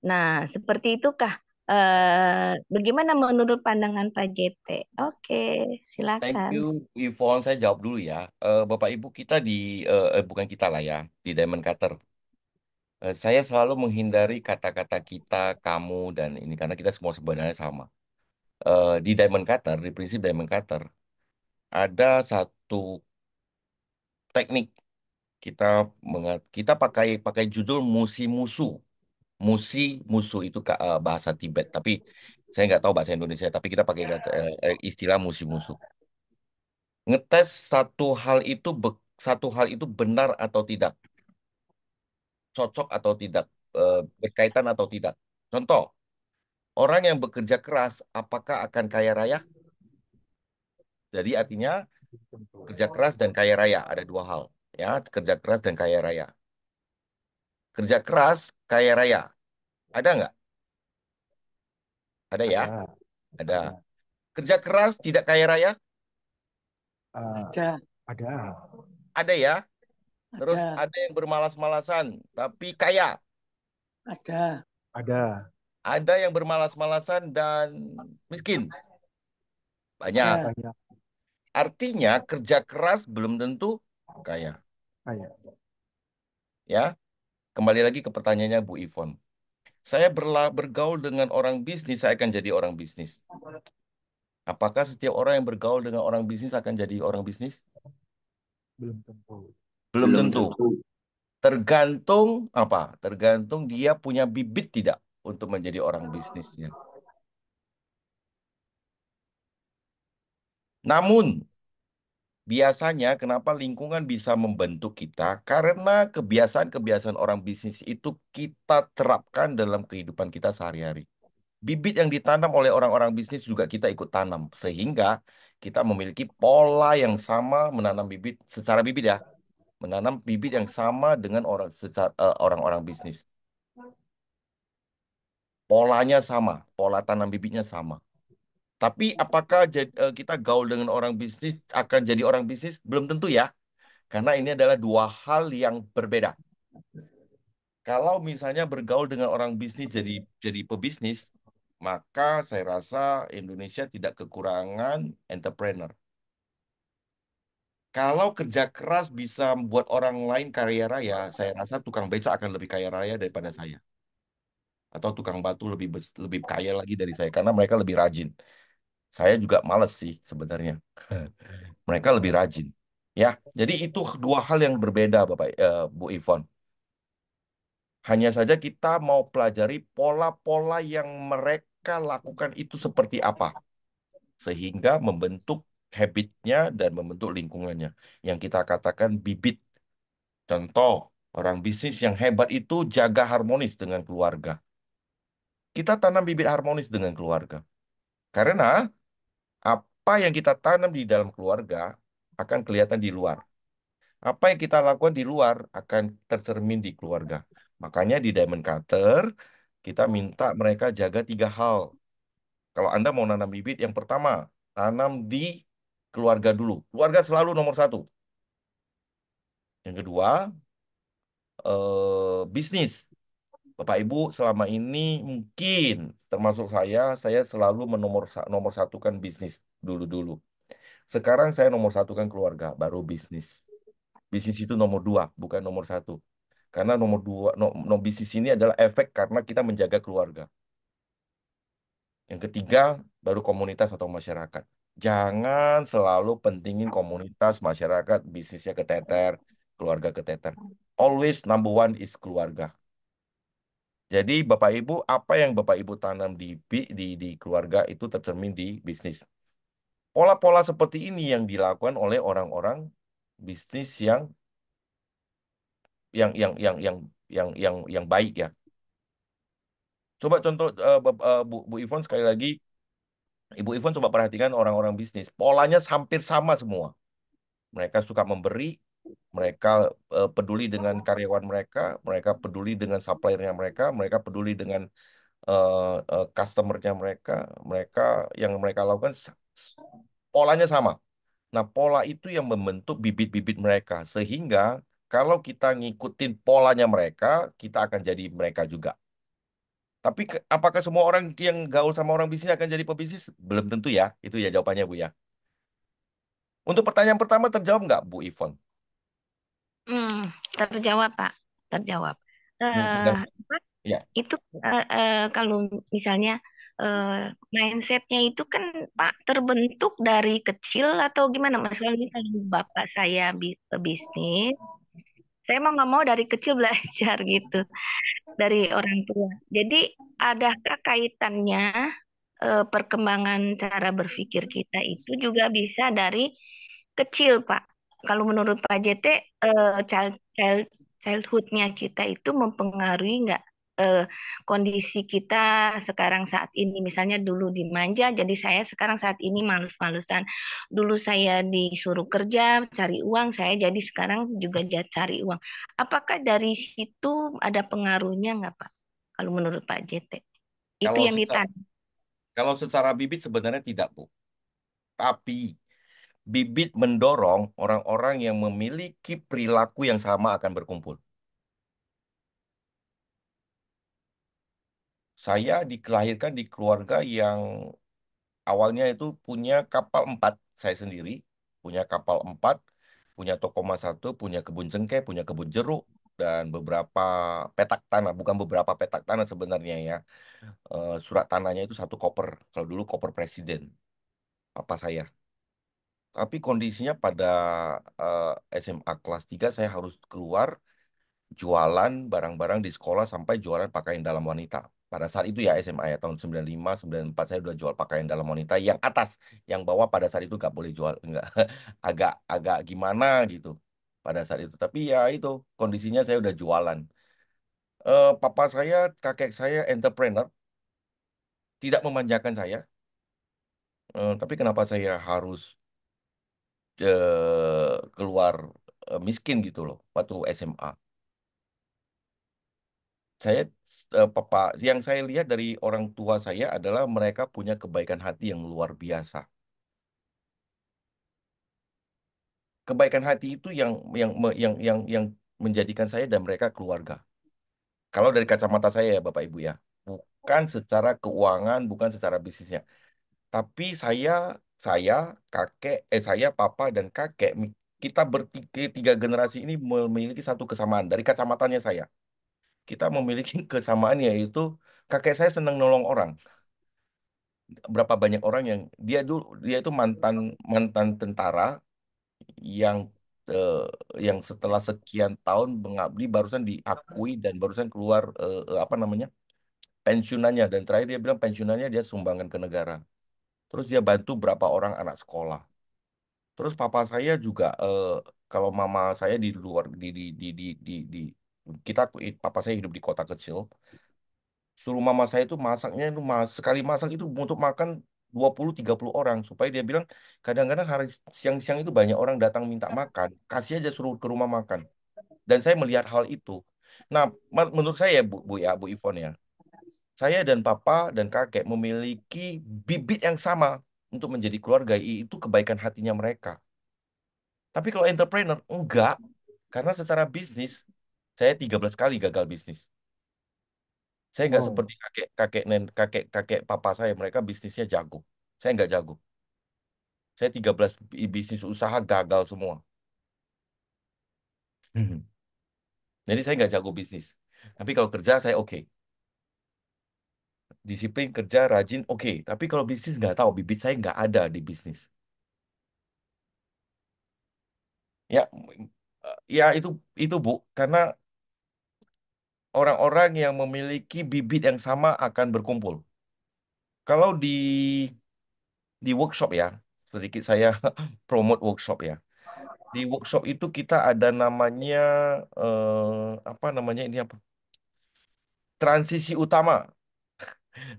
Nah, seperti itukah? Bagaimana menurut pandangan Pak JT? Oke, thank silakan. you Ivon. Saya jawab dulu ya. Bapak Ibu kita di bukan kita lah ya di Diamond Cutter. Saya selalu menghindari kata-kata kita, kamu dan ini karena kita semua sebenarnya sama. Di Diamond Cutter, di prinsip Diamond Cutter ada satu teknik kita kita pakai pakai judul musi musu. Musi musu itu bahasa Tibet, tapi saya nggak tahu bahasa Indonesia. Tapi kita pakai istilah musi musu. Ngetes satu hal itu benar atau tidak, cocok atau tidak, berkaitan atau tidak. Contoh, orang yang bekerja keras apakah akan kaya raya? Jadi artinya kerja keras dan kaya raya ada dua hal, ya kerja keras dan kaya raya. Kerja keras, kaya raya, ada nggak? Ada ya, ada, ada. ada, Kerja keras tidak kaya raya, Ada, ada, ada ya. Terus ada, ada yang bermalas-malasan tapi kaya, ada, ada, ada yang bermalas-malasan dan miskin, banyak. ada, banyak, Artinya kerja keras belum tentu kaya, kayak ya. Kembali lagi ke pertanyaannya Bu Ivon. Saya bergaul dengan orang bisnis, saya akan jadi orang bisnis. Apakah setiap orang yang bergaul dengan orang bisnis akan jadi orang bisnis? belum tentu. Belum belum tentu. tentu. Tergantung apa? Tergantung dia punya bibit tidak untuk menjadi orang bisnisnya. Namun, biasanya kenapa lingkungan bisa membentuk kita? Karena kebiasaan-kebiasaan orang bisnis itu kita terapkan dalam kehidupan kita sehari-hari. Bibit yang ditanam oleh orang-orang bisnis juga kita ikut tanam. Sehingga kita memiliki pola yang sama menanam bibit secara bibit ya. Menanam bibit yang sama dengan orang-orang bisnis. Polanya sama, pola tanam bibitnya sama. Tapi apakah kita gaul dengan orang bisnis akan jadi orang bisnis? Belum tentu ya. Karena ini adalah dua hal yang berbeda. Kalau misalnya bergaul dengan orang bisnis jadi pebisnis, maka saya rasa Indonesia tidak kekurangan entrepreneur. Kalau kerja keras bisa membuat orang lain kaya raya, saya rasa tukang beca akan lebih kaya raya daripada saya. Atau tukang batu lebih kaya lagi dari saya karena mereka lebih rajin. Saya juga males sih sebenarnya. Mereka lebih rajin. Ya, jadi itu dua hal yang berbeda, Bu Ivon. Hanya saja kita mau pelajari pola-pola yang mereka lakukan itu seperti apa, sehingga membentuk habitnya dan membentuk lingkungannya. Yang kita katakan bibit. Contoh, orang bisnis yang hebat itu jaga harmonis dengan keluarga. Kita tanam bibit harmonis dengan keluarga. Karena apa yang kita tanam di dalam keluarga akan kelihatan di luar. Apa yang kita lakukan di luar akan tercermin di keluarga. Makanya di Diamond Cutter, kita minta mereka jaga tiga hal. Kalau Anda mau nanam bibit, yang pertama, tanam di keluarga dulu. Keluarga selalu nomor satu. Yang kedua, bisnis. Bapak Ibu selama ini mungkin termasuk saya selalu nomor satukan bisnis dulu-dulu. Sekarang saya nomor satukan keluarga, baru bisnis. Bisnis itu nomor dua, bukan nomor satu. Karena nomor dua, bisnis ini adalah efek karena kita menjaga keluarga. Yang ketiga, baru komunitas atau masyarakat. Jangan selalu pentingin komunitas, masyarakat, bisnisnya keteter, keluarga keteter. Always number one is keluarga. Jadi Bapak Ibu, apa yang Bapak Ibu tanam di keluarga itu tercermin di bisnis. Pola-pola seperti ini yang dilakukan oleh orang-orang bisnis yang yang yang yang yang baik ya. Coba contoh Bu Ivon sekali lagi, Ibu Ivon coba perhatikan orang-orang bisnis. Polanya hampir sama semua. Mereka suka memberi, mereka peduli dengan karyawan mereka, mereka peduli dengan suppliernya mereka peduli dengan customernya mereka yang mereka lakukan polanya sama. Nah, pola itu yang membentuk bibit-bibit mereka sehingga kalau kita ngikutin polanya mereka, kita akan jadi mereka juga. Tapi apakah semua orang yang gaul sama orang bisnis akan jadi pebisnis? Belum tentu ya. Itu ya jawabannya, Bu ya. Untuk pertanyaan pertama terjawab nggak, Bu Ivon? Hmm, terjawab, Pak. Terjawab. Benar. Apa, Ya. itu kalau misalnya eh, mindsetnya itu kan Pak terbentuk dari kecil atau gimana? Masalahnya kalau bapak saya bisnis, saya mau nggak mau dari kecil belajar gitu dari orang tua. Jadi adakah kaitannya perkembangan cara berpikir kita itu juga bisa dari kecil, Pak? Kalau menurut Pak JT, childhoodnya kita itu mempengaruhi nggak eh, kondisi kita sekarang saat ini? Misalnya dulu dimanja, jadi saya sekarang saat ini males-malesan. Dulu saya disuruh kerja, cari uang, saya jadi sekarang juga cari uang. Apakah dari situ ada pengaruhnya nggak, Pak? Kalau menurut Pak JT, itu Kalau yang secara, ditanya. kalau secara bibit sebenarnya tidak, Bu. Tapi bibit mendorong orang-orang yang memiliki perilaku yang sama akan berkumpul. Saya dilahirkan di keluarga yang awalnya itu punya kapal 4, saya sendiri. Punya kapal 4, punya toko emas 1, punya kebun cengkeh, punya kebun jeruk, dan beberapa petak tanah. Bukan beberapa petak tanah sebenarnya ya. Surat tanahnya itu 1 koper. Kalau dulu koper presiden, papa saya. Tapi kondisinya pada SMA kelas 3 saya harus keluar jualan barang-barang di sekolah sampai jualan pakaian dalam wanita. Pada saat itu ya SMA ya tahun 95, 94 saya udah jual pakaian dalam wanita yang atas, yang bawah pada saat itu nggak boleh jual, nggak agak agak gimana gitu pada saat itu. Tapi ya itu kondisinya saya udah jualan. Papa saya, kakek saya entrepreneur, tidak memanjakan saya. Tapi kenapa saya harus keluar miskin gitu loh waktu SMA? Saya papa yang saya lihat dari orang tua saya adalah mereka punya kebaikan hati yang luar biasa. Kebaikan hati itu yang menjadikan saya dan mereka keluarga. Kalau dari kacamata saya ya Bapak Ibu ya, bukan secara keuangan, bukan secara bisnisnya, tapi saya saya papa dan kakek kita bertiga tiga generasi ini memiliki satu kesamaan dari kacamatanya saya. Kita memiliki kesamaan yaitu kakek saya senang nolong orang. Berapa banyak orang yang dia itu mantan mantan tentara yang eh, yang setelah sekian tahun mengabdi barusan diakui dan barusan keluar apa namanya pensiunannya dan terakhir dia bilang pensiunannya dia sumbangkan ke negara. Terus dia bantu berapa orang anak sekolah. Terus papa saya juga kalau mama saya di luar di kita papa saya hidup di kota kecil. Suruh mama saya itu masaknya itu sekali masak itu untuk makan 20-30 orang supaya dia bilang kadang-kadang hari siang-siang itu banyak orang datang minta makan, kasih aja suruh ke rumah makan. Dan saya melihat hal itu. Nah, menurut saya Bu Ivon ya, saya dan papa dan kakek memiliki bibit yang sama untuk menjadi keluarga. Itu kebaikan hatinya mereka. Tapi kalau entrepreneur enggak, karena secara bisnis saya 13 kali gagal bisnis. Saya nggak Oh, seperti kakek papa saya, mereka bisnisnya jago. Saya nggak jago. Saya 13 bisnis usaha gagal semua. Jadi saya nggak jago bisnis. Tapi kalau kerja saya oke. Disiplin kerja rajin oke. Tapi kalau bisnis nggak tahu, bibit saya nggak ada di bisnis. Ya, ya itu Bu, karena orang-orang yang memiliki bibit yang sama akan berkumpul. Kalau di workshop ya, sedikit saya promote workshop ya. Di workshop itu kita ada namanya apa namanya ini apa? Transisi utama.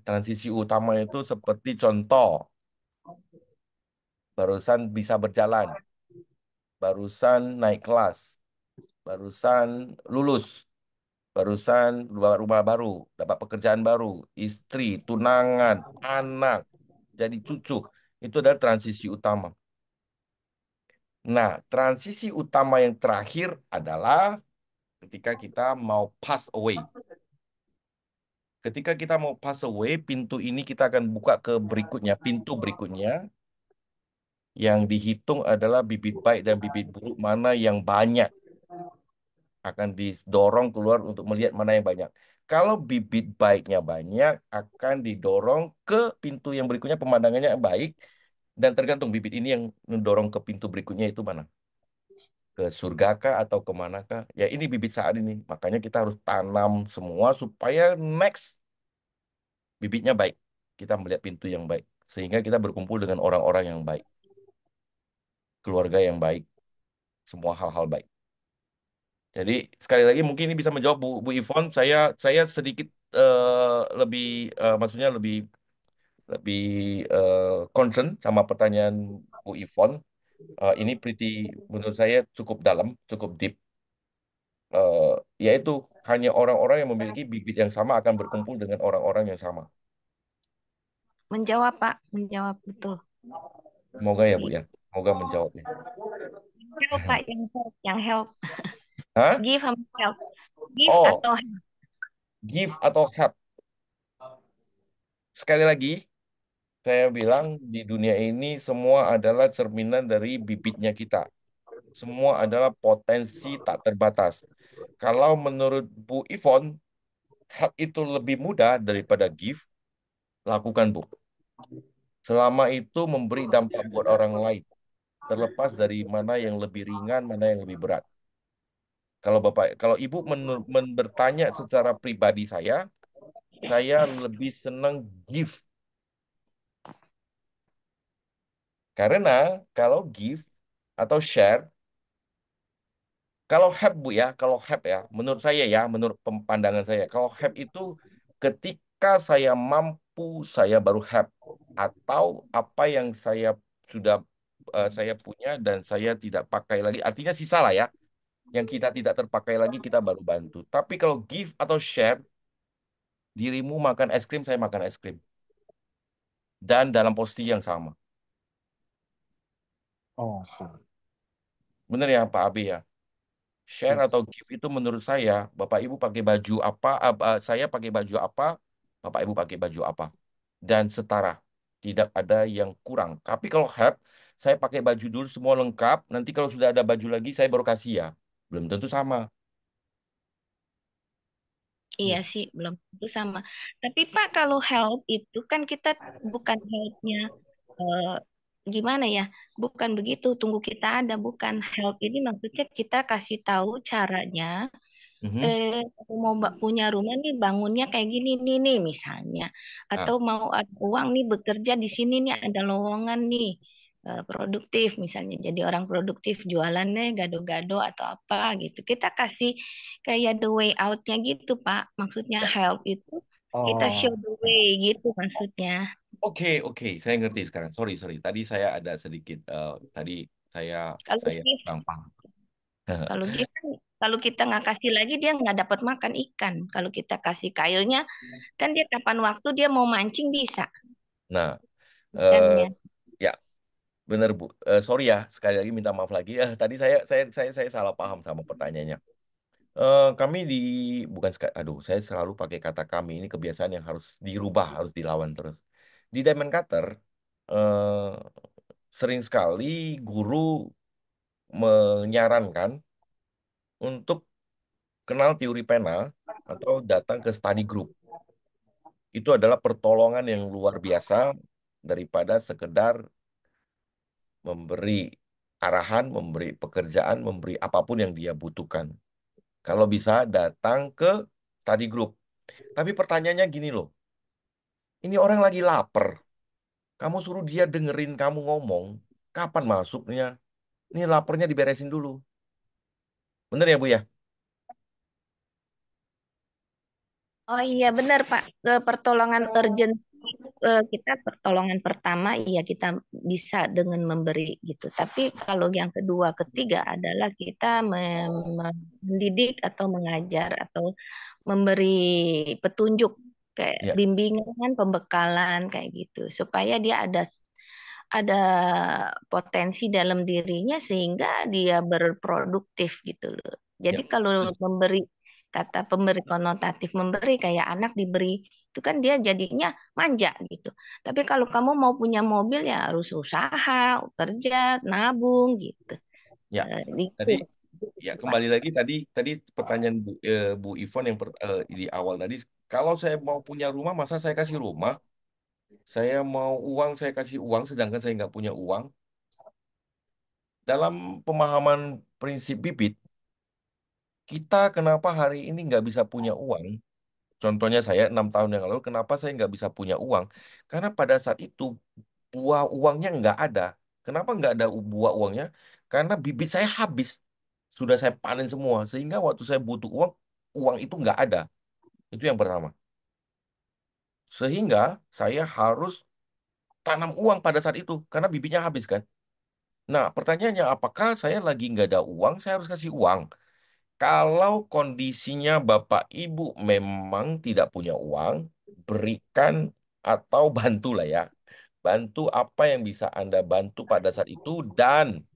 Transisi utama itu seperti contoh, barusan bisa berjalan, barusan naik kelas, barusan lulus, barusan rumah baru, dapat pekerjaan baru, istri, tunangan, anak, jadi cucu. Itu adalah transisi utama. Nah, transisi utama yang terakhir adalah ketika kita mau pass away. Ketika kita mau pass away, pintu ini kita akan buka ke berikutnya. Pintu berikutnya yang dihitung adalah bibit baik dan bibit buruk mana yang banyak. Akan didorong keluar untuk melihat mana yang banyak. Kalau bibit baiknya banyak, akan didorong ke pintu yang berikutnya pemandangannya baik. Dan tergantung bibit ini yang mendorong ke pintu berikutnya itu mana. Ke surga kah atau kemana kah? Ya ini bibit saat ini. Makanya kita harus tanam semua supaya next bibitnya baik. Kita melihat pintu yang baik. Sehingga kita berkumpul dengan orang-orang yang baik. Keluarga yang baik. Semua hal-hal baik. Jadi sekali lagi mungkin ini bisa menjawab Bu Ivon. Saya sedikit lebih maksudnya lebih lebih eh, concern sama pertanyaan Bu Ivon. Ini menurut saya cukup dalam, cukup deep. Eh, Yaitu hanya orang-orang yang memiliki bibit yang sama akan berkumpul dengan orang-orang yang sama. Menjawab, Pak. Menjawab betul. Semoga ya Bu ya. Semoga menjawabnya. Help, Pak. Yang help. Yang help. Hah? Give sama help. Give Oh, atau help. give atau help. Sekali lagi, saya bilang di dunia ini semua adalah cerminan dari bibitnya kita. Semua adalah potensi tak terbatas. Kalau menurut Bu Ivon, help itu lebih mudah daripada give, lakukan Bu. Selama itu memberi dampak buat orang lain, terlepas dari mana yang lebih ringan, mana yang lebih berat. Kalau Ibu bertanya secara pribadi saya, saya lebih senang give. Karena kalau give atau share, kalau help Bu ya, kalau help ya, menurut saya ya, menurut pandangan saya, kalau help itu ketika saya mampu, saya baru help. Atau apa yang sudah saya punya dan saya tidak pakai lagi, artinya sisa lah ya, yang kita tidak terpakai lagi kita baru bantu. Tapi kalau give atau share, dirimu makan es krim, saya makan es krim. Dan dalam posisi yang sama. Oh, siap. Bener ya Pak Abi ya? Share atau Yes. gift itu menurut saya, Bapak Ibu pakai baju apa, saya pakai baju apa, Bapak Ibu pakai baju apa. Dan setara, tidak ada yang kurang. Tapi kalau help, saya pakai baju dulu semua lengkap, nanti kalau sudah ada baju lagi, saya baru kasih ya. Belum tentu sama. Iya Ya. sih, belum tentu sama. Tapi Pak, kalau help itu kan kita bukan helpnya eh, gimana ya? Bukan begitu, tunggu kita ada. Bukan help ini maksudnya kita kasih tahu caranya. Mhm. Aku mau punya rumah nih, bangunnya kayak gini nih nih misalnya. Nah, Atau mau ada uang nih, bekerja di sini nih, ada lowongan nih. Produktif misalnya jadi orang produktif jualannya gado-gado atau apa gitu kita kasih kayak the way out-nya gitu Pak maksudnya ya. help itu kita show Oh, the ya. way gitu maksudnya Oke, oke, saya ngerti sekarang. Sorry, sorry. Tadi saya ada sedikit, tadi saya kalau saya gift kurang paham. kalau gift kan kalau kita nggak kasih lagi dia nggak dapat makan ikan kalau kita kasih kailnya kan dia kapan waktu dia mau mancing bisa Nah, eh, ikannya. ya bener Bu. Sorry ya, sekali lagi minta maaf lagi. Tadi saya salah paham sama pertanyaannya. Kami bukan aduh, saya selalu pakai kata kami ini kebiasaan yang harus dirubah, harus dilawan terus. Di Diamond Cutter, eh, sering sekali guru menyarankan untuk kenal teori pena atau datang ke study group. Itu adalah pertolongan yang luar biasa daripada sekedar memberi arahan, memberi pekerjaan, memberi apapun yang dia butuhkan. Kalau bisa datang ke study group. Tapi pertanyaannya gini loh, ini orang lagi lapar. Kamu suruh dia dengerin kamu ngomong, kapan masuknya? Ini laparnya diberesin dulu. Bener ya Bu ya? Oh iya benar Pak. Pertolongan urgent kita pertolongan pertama iya kita bisa dengan memberi gitu. Tapi kalau yang kedua, ketiga adalah kita mendidik atau mengajar atau memberi petunjuk kayak Ya, bimbingan, pembekalan kayak gitu supaya dia ada potensi dalam dirinya sehingga dia berproduktif gitu loh. Jadi ya. kalau memberi kata pemberi konotatif memberi kayak anak diberi itu kan dia jadinya manja gitu. Tapi kalau kamu mau punya mobil ya harus usaha, kerja, nabung gitu. Ya. Itu Tadi ya Pak. kembali lagi tadi pertanyaan Bu Ivon yang di awal tadi, kalau saya mau punya rumah, masa saya kasih rumah? Saya mau uang, saya kasih uang, sedangkan saya nggak punya uang. Dalam pemahaman prinsip bibit, kita kenapa hari ini nggak bisa punya uang? Contohnya saya 6 tahun yang lalu, kenapa saya nggak bisa punya uang? Karena pada saat itu buah uangnya nggak ada. Kenapa nggak ada buah uangnya? Karena bibit saya habis, sudah saya panen semua, sehingga waktu saya butuh uang, uang itu nggak ada. Itu yang pertama. Sehingga saya harus tanam uang pada saat itu, karena bibitnya habis kan. Nah, pertanyaannya, apakah saya lagi nggak ada uang, saya harus kasih uang? Kalau kondisinya Bapak Ibu memang tidak punya uang, berikan atau bantu lah ya. Bantu apa yang bisa Anda bantu pada saat itu dan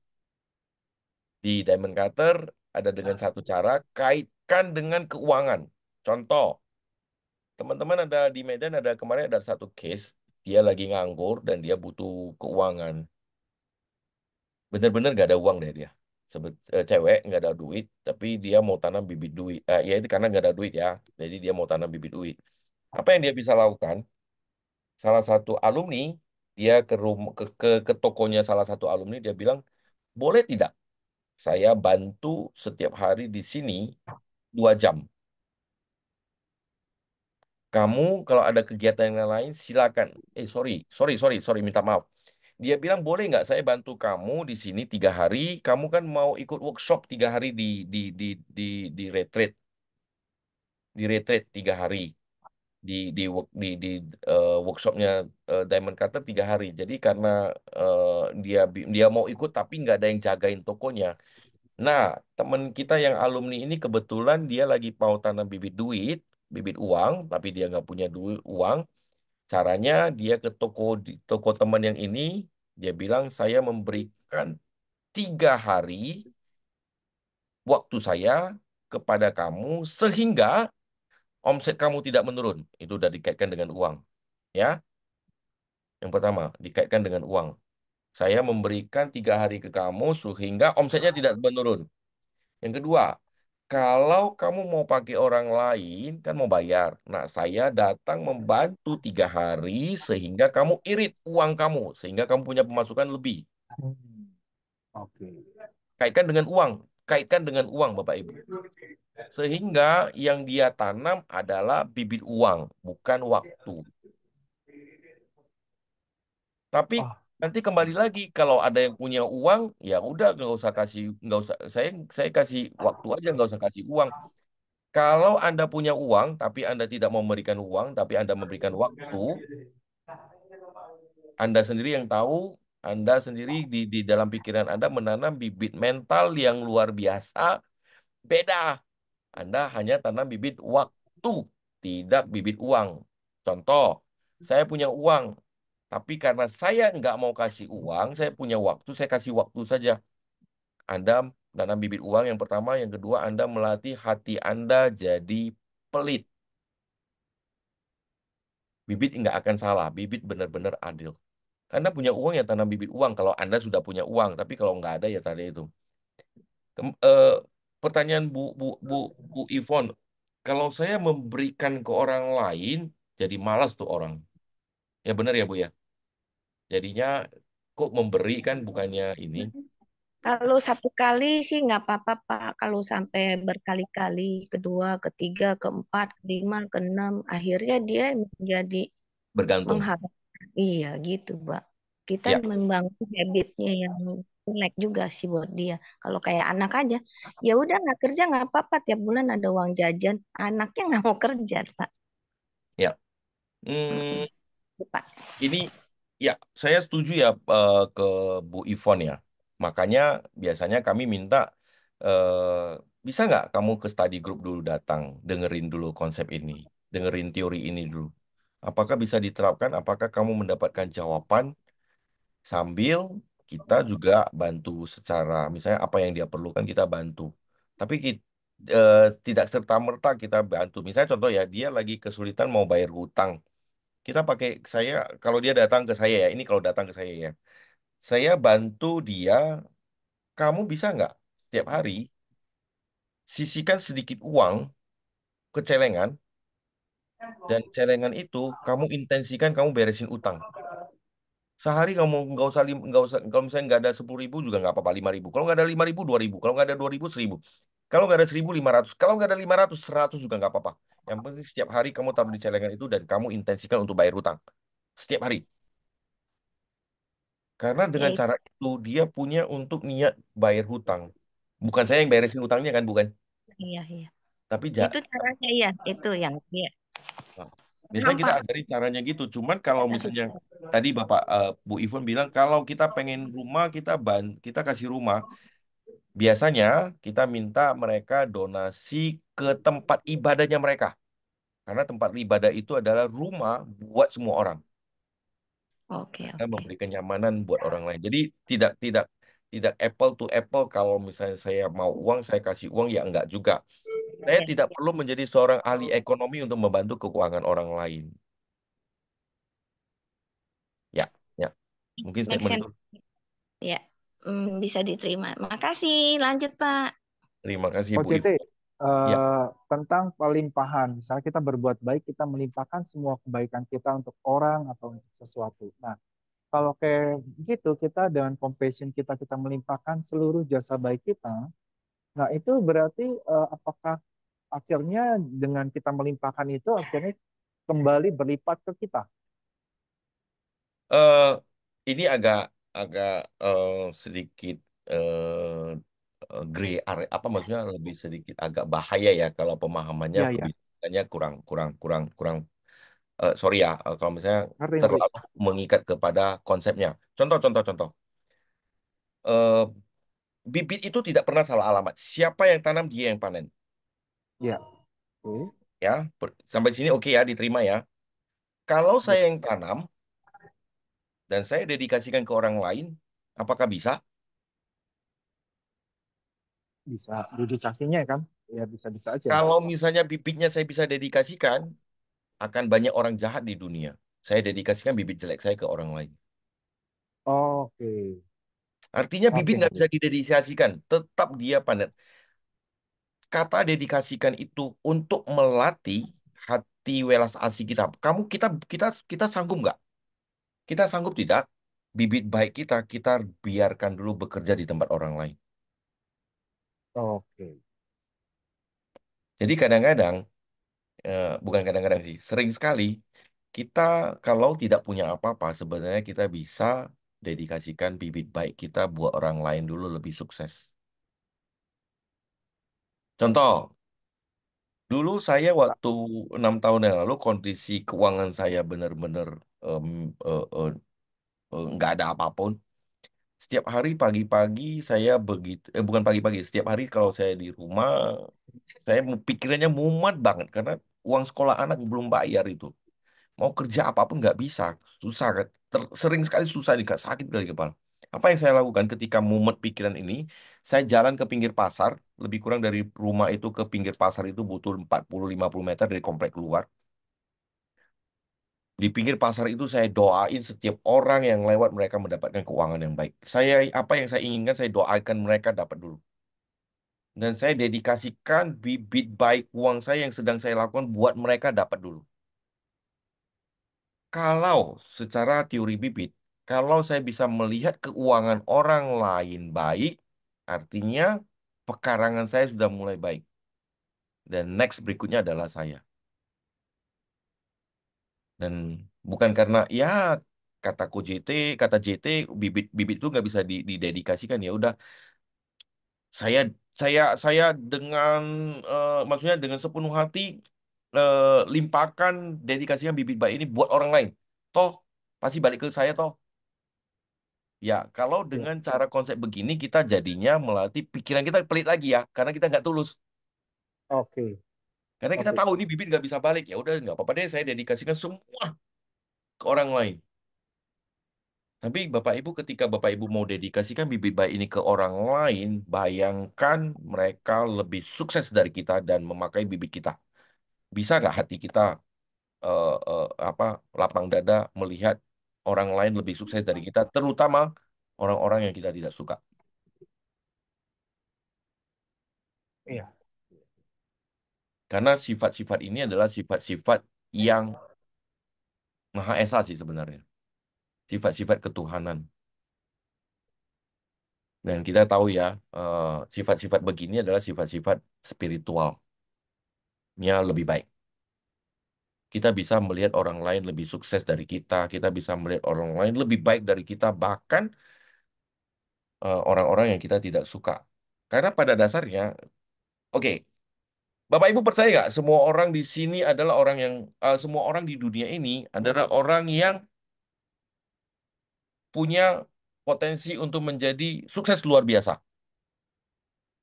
di Diamond Cutter ada dengan satu cara kaitkan dengan keuangan. Contoh, teman-teman ada di Medan ada kemarin ada satu case, dia lagi nganggur dan dia butuh keuangan. Bener-bener gak ada uang deh dia. Cewek nggak ada duit, tapi dia mau tanam bibit duit. Ya itu karena nggak ada duit ya. Jadi dia mau tanam bibit duit. Apa yang dia bisa lakukan? Salah satu alumni, dia ke tokonya salah satu alumni, dia bilang, boleh tidak saya bantu setiap hari di sini 2 jam. Kamu kalau ada kegiatan yang lain silakan. Sorry, minta maaf. Dia bilang boleh nggak saya bantu kamu di sini 3 hari. Kamu kan mau ikut workshop 3 hari di di retreat, di retreat 3 hari di workshopnya Diamond Cutter 3 hari. Jadi karena dia mau ikut tapi nggak ada yang jagain tokonya. Nah, teman kita yang alumni ini kebetulan dia lagi mau tanam bibit duit, bibit uang, tapi dia nggak punya duit uang. Caranya dia ke toko teman yang ini, dia bilang saya memberikan 3 hari waktu saya kepada kamu sehingga omset kamu tidak menurun. Itu udah dikaitkan dengan uang, ya. Yang pertama dikaitkan dengan uang. Saya memberikan 3 hari ke kamu sehingga omsetnya tidak menurun. Yang kedua, kalau kamu mau pakai orang lain, kan mau bayar. Nah, saya datang membantu 3 hari sehingga kamu irit uang kamu, sehingga kamu punya pemasukan lebih. Hmm, oke. Kaitkan dengan uang, kaitkan dengan uang, Bapak Ibu. Sehingga yang dia tanam adalah bibit uang, bukan waktu. Tapi Oh, nanti kembali lagi, kalau ada yang punya uang, ya udah nggak usah. Saya kasih waktu aja, nggak usah kasih uang. Kalau Anda punya uang, tapi Anda tidak mau memberikan uang, tapi Anda memberikan waktu, Anda sendiri yang tahu, Anda sendiri di dalam pikiran Anda menanam bibit mental yang luar biasa, beda. Anda hanya tanam bibit waktu, tidak bibit uang. Contoh, saya punya uang, tapi karena saya nggak mau kasih uang, saya punya waktu, saya kasih waktu saja. Anda menanam bibit uang yang pertama, yang kedua Anda melatih hati Anda jadi pelit. Bibit nggak akan salah, bibit benar-benar adil. Anda punya uang ya tanam bibit uang kalau Anda sudah punya uang, tapi kalau nggak ada ya tadi itu. Kem- eh, Pertanyaan Bu Ivon, kalau saya memberikan ke orang lain, jadi malas tuh orang. Ya benar ya Bu ya. Jadinya kok memberi kan bukannya ini Kalau satu kali sih nggak apa-apa, Pak. Kalau sampai berkali-kali, kedua, ketiga, keempat, kelima, keenam, akhirnya dia menjadi bergantung. mengharap. Iya, gitu, Pak. Kita Ya, membangun habitnya yang jelek juga sih buat dia. Kalau kayak anak aja, ya udah nggak kerja nggak apa-apa, tiap bulan ada uang jajan. Anaknya nggak mau kerja, Pak. ya. Mm-mm, Hmm, Pak. ini ya saya setuju ya ke Bu Ivon ya. Makanya biasanya kami minta bisa nggak kamu ke study group dulu datang, dengerin dulu konsep ini, dengerin teori ini dulu. Apakah bisa diterapkan? Apakah kamu mendapatkan jawaban sambil kita juga bantu secara misalnya apa yang dia perlukan kita bantu. Tapi tidak serta-merta kita bantu. Misalnya contoh ya, dia lagi kesulitan mau bayar hutang. Kita pakai saya kalau dia datang ke saya ya, ini kalau datang ke saya ya. Saya bantu dia, kamu bisa nggak setiap hari sisihkan sedikit uang ke celengan dan celengan itu kamu intensikan kamu beresin utang. Sehari kamu nggak usah kalau misalnya nggak ada 10.000 juga nggak apa-apa 5.000. Kalau nggak ada 5.000 2.000. Kalau nggak ada 2.000 1.000. Kalau nggak ada 1.000 500. Kalau nggak ada 500 100 juga nggak apa-apa. Yang penting setiap hari kamu taruh di celengan itu dan kamu intensikan untuk bayar hutang setiap hari. Karena Ya, dengan cara itu dia punya untuk niat bayar hutang. Bukan saya yang beresin hutangnya kan bukan. iya, iya. Tapi Itu caranya ya, itu yang dia. nah, biasanya Paham, kita Pak. ajarin caranya gitu. Cuman kalau misalnya tadi Bapak Bu Ivon bilang kalau kita pengen rumah kita kasih rumah. Biasanya kita minta mereka donasi ke tempat ibadahnya mereka. Karena tempat ibadah itu adalah rumah buat semua orang. Oke, Karena oke. memberi kenyamanan buat orang lain. Jadi tidak tidak tidak apple to apple kalau misalnya saya mau uang, saya kasih uang ya enggak juga. Saya Ya, tidak perlu menjadi seorang ahli ekonomi untuk membantu keuangan orang lain. Ya, ya. Mungkin make statement itu. sense. Ya, bisa diterima. Makasih. Lanjut, Pak. Terima kasih Bu OCT, Ivo. Ya, tentang pelimpahan. Misalnya kita berbuat baik, kita melimpahkan semua kebaikan kita untuk orang atau untuk sesuatu. Nah, kalau kayak gitu, kita dengan compassion kita, kita melimpahkan seluruh jasa baik kita. Nah, itu berarti apakah akhirnya dengan kita melimpahkan itu, akhirnya kembali berlipat ke kita. eh ini agak agak sedikit gray area, apa maksudnya lebih sedikit agak bahaya ya kalau pemahamannya Iya, ya. kebijakannya kurang kurang kurang kurang sorry ya kalau misalnya Ngerti, ngerti. terlalu mengikat kepada konsepnya. Contoh. Eh, Bibit itu tidak pernah salah alamat. Siapa yang tanam dia yang panen. Iya. Oke. Ya, sampai sini oke ya, diterima ya. Kalau Ya, saya yang tanam dan saya dedikasikan ke orang lain, apakah bisa? bisa dedikasinya kan? Ya, bisa-bisa aja. Kalau misalnya bibitnya saya bisa dedikasikan, akan banyak orang jahat di dunia. Saya dedikasikan bibit jelek saya ke orang lain. Oke. Artinya bibit Ngerti, nggak ngerti. bisa didedikasikan, tetap dia panen. Kata dedikasikan itu untuk melatih hati welas asih kita. Kita kita sanggup nggak? Kita sanggup tidak? Bibit baik kita biarkan dulu bekerja di tempat orang lain. Oke. Jadi kadang-kadang, bukan kadang-kadang sih, sering sekali kita kalau tidak punya apa-apa, sebenarnya kita bisa dedikasikan bibit baik kita buat orang lain dulu lebih sukses. Contoh, dulu saya Tak. waktu 6 tahun yang lalu kondisi keuangan saya benar-benar em, nggak ada apapun. Setiap hari pagi-pagi saya begitu, bukan pagi-pagi, setiap hari kalau saya di rumah, saya pikirannya mumet banget karena uang sekolah anak belum bayar itu. Mau kerja apapun nggak bisa, susah kan. Sering sekali susah nih, Kak, sakit dari kepala. Apa yang saya lakukan ketika mumet pikiran ini, saya jalan ke pinggir pasar, lebih kurang dari rumah itu ke pinggir pasar itu butuh 40-50 meter dari komplek keluar. Di pinggir pasar itu saya doain setiap orang yang lewat mereka mendapatkan keuangan yang baik. Apa yang saya inginkan saya doakan mereka dapat dulu. Dan saya dedikasikan bibit baik uang saya yang sedang saya lakukan buat mereka dapat dulu. Kalau secara teori bibit, kalau saya bisa melihat keuangan orang lain baik, artinya pekarangan saya sudah mulai baik. Dan next berikutnya adalah saya. Dan bukan karena ya kataku JT, kata JT bibit itu nggak bisa didedikasikan ya udah saya saya dengan maksudnya dengan sepenuh hati limpahkan dedikasinya bibit baik ini buat orang lain. Toh pasti balik ke saya toh. Ya, kalau Ya. dengan cara konsep begini kita jadinya melatih pikiran kita pelit lagi ya, karena kita nggak tulus. Oke. Karena kita Ngerti. tahu ini bibit nggak bisa balik, ya udah nggak apa-apa deh, saya dedikasikan semua ke orang lain. Tapi Bapak Ibu ketika Bapak Ibu mau dedikasikan bibit baik ini ke orang lain, bayangkan mereka lebih sukses dari kita dan memakai bibit kita. Bisa nggak hati kita apa lapang dada melihat orang lain lebih sukses dari kita, terutama orang-orang yang kita tidak suka? Iya. Karena sifat-sifat ini adalah sifat-sifat yang Maha Esa sih sebenarnya. Sifat-sifat ketuhanan. Dan kita tahu ya, sifat-sifat begini adalah sifat-sifat spiritualnya lebih baik. Kita bisa melihat orang lain lebih sukses dari kita bisa melihat orang lain lebih baik dari kita, bahkan orang-orang yang kita tidak suka. Karena pada dasarnya, oke, Bapak Ibu percaya nggak semua orang di sini adalah orang yang, semua orang di dunia ini adalah orang yang punya potensi untuk menjadi sukses luar biasa.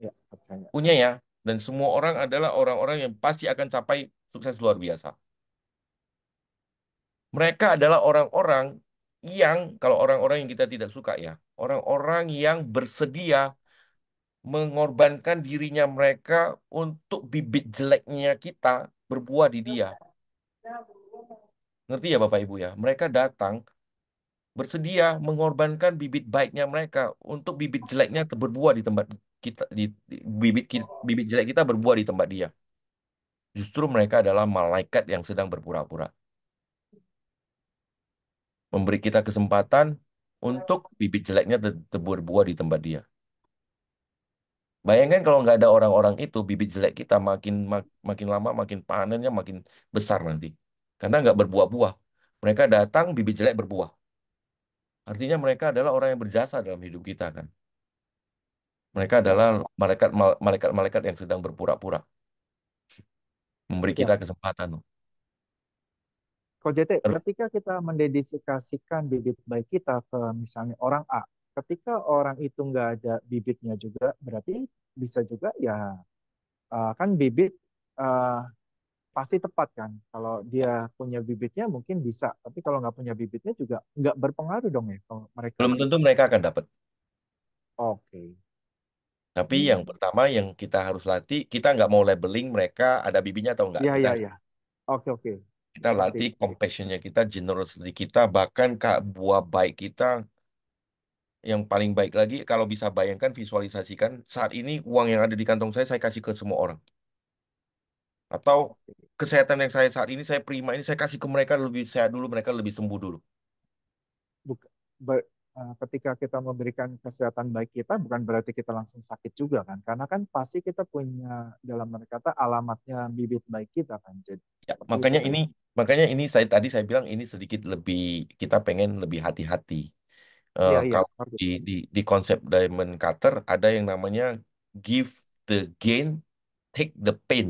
Ya, percaya. Punya ya. Dan semua orang adalah orang-orang yang pasti akan capai sukses luar biasa. Mereka adalah orang-orang yang, kalau orang-orang yang kita tidak suka ya, orang-orang yang bersedia mengorbankan dirinya mereka untuk bibit jeleknya kita berbuah di dia. Ngerti ya Bapak Ibu ya? Mereka datang bersedia mengorbankan bibit baiknya mereka untuk bibit jeleknya berbuah di tempat kita, bibit jelek kita berbuah di tempat dia. Justru mereka adalah malaikat yang sedang berpura-pura. Memberi kita kesempatan untuk bibit jeleknya berbuah di tempat dia. Bayangkan kalau nggak ada orang-orang itu, bibit jelek kita makin lama makin panennya makin besar nanti. karena nggak berbuah-buah. Mereka datang bibit jelek berbuah. Artinya mereka adalah orang yang berjasa dalam hidup kita kan. Mereka Ya, adalah malaikat-malaikat yang sedang berpura-pura memberi kita siap. kesempatan. Ko JT, Ter- ketika kita mendedikasikan bibit baik kita ke misalnya orang A, ketika orang itu nggak ada bibitnya juga, berarti bisa juga ya kan bibit eh, pasti tepat kan. Kalau dia punya bibitnya mungkin bisa, tapi kalau nggak punya bibitnya juga nggak berpengaruh dong ya kalau mereka. Belum tentu mereka akan dapat. Oke. Tapi yang Hmm. pertama yang kita harus latih, kita nggak mau labeling mereka ada bibitnya atau enggak. Ya, Kita ya, ya. Oke, oke. kita Ngerti. latih compassionnya kita, generosity kita, bahkan kak buah baik kita yang paling baik lagi kalau bisa bayangkan visualisasikan saat ini uang yang ada di kantong saya kasih ke semua orang. Atau Oke. kesehatan yang saya saat ini saya prima ini saya kasih ke mereka lebih sehat dulu, mereka lebih sembuh dulu. Buk- ketika kita memberikan kesehatan baik kita bukan berarti kita langsung sakit juga kan karena kan pasti kita punya dalam kata alamatnya bibit baik kita kan jadi Ya, seperti itu kan. makanya ini saya tadi saya bilang ini sedikit lebih kita pengen lebih hati-hati. Iya, iya, Kalau ngerti. di konsep Diamond Cutter ada yang namanya give the gain, take the pain.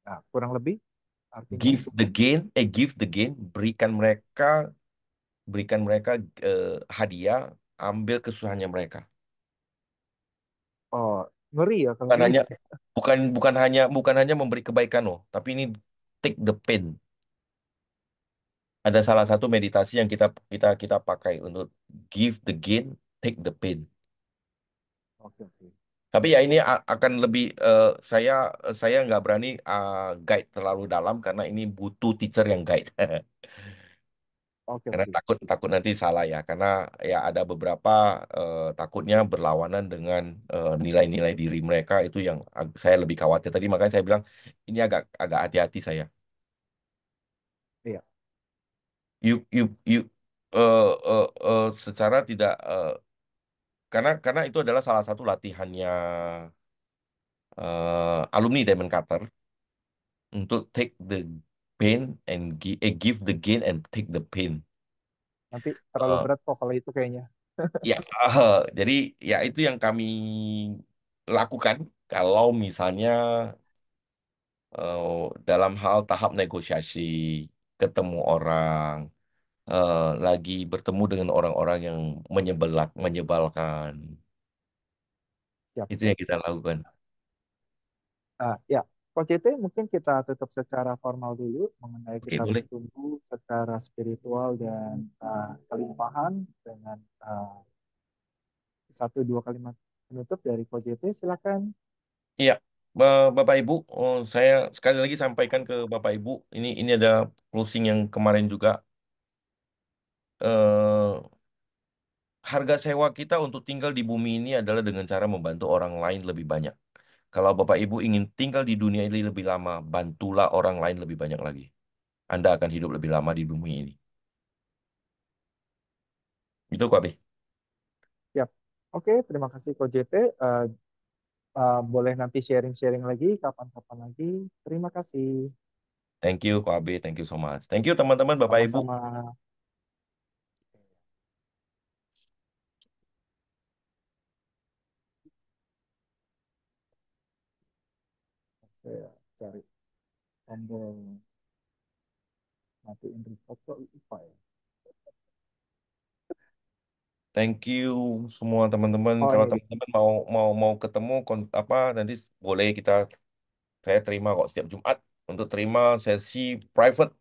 Nah, kurang lebih artinya Give the gain, berikan mereka hadiah, ambil kesusahannya mereka. oh ngeri ya kalau Bukan kayak hanya gitu. bukan hanya memberi kebaikan loh, tapi ini take the pain. Ada salah satu meditasi yang kita pakai untuk give the gain, take the pain. Oke, oke, Tapi ya ini akan lebih saya nggak berani guide terlalu dalam karena ini butuh teacher yang guide. oke, Karena oke. takut takut nanti salah ya. Karena ya ada beberapa takutnya berlawanan dengan nilai-nilai diri mereka itu yang saya lebih khawatir. Tadi makanya saya bilang ini agak agak hati-hati saya. Iya, You secara tidak karena itu adalah salah satu latihannya alumni Diamond Cutter untuk take the pain and give the gain and take the pain. nanti terlalu Eh, berat kok kalau itu kayaknya. ya, jadi ya itu yang kami lakukan kalau misalnya dalam hal tahap negosiasi, ketemu orang, lagi bertemu dengan orang-orang yang menyebalkan, Siap, itu siap. yang kita lakukan. Ya, Coach JT mungkin kita tutup secara formal dulu mengenai Oke, kita boleh. bertumbuh secara spiritual dan kelimpahan dengan satu dua kalimat penutup dari Coach JT. Silakan. Iya, Bapak Ibu, saya sekali lagi sampaikan ke Bapak Ibu, ini ada closing yang kemarin juga. eh Harga sewa kita untuk tinggal di bumi ini adalah dengan cara membantu orang lain lebih banyak. Kalau Bapak Ibu ingin tinggal di dunia ini lebih lama, bantulah orang lain lebih banyak lagi. Anda akan hidup lebih lama di bumi ini. Itu kok, Abi. Siap. Oke, terima kasih Coach JT. Boleh nanti sharing-sharing lagi kapan-kapan lagi. Terima kasih. Thank you, Kak Abi. Thank you so much. Thank you, teman-teman, Bapak Ibu. Sama-sama. Saya cari tombol matiin record kok lupa ya. Thank you semua teman-teman. Oh, Kalau ini dia. teman-teman mau mau mau ketemu apa nanti boleh saya terima kok setiap Jumat untuk terima sesi private.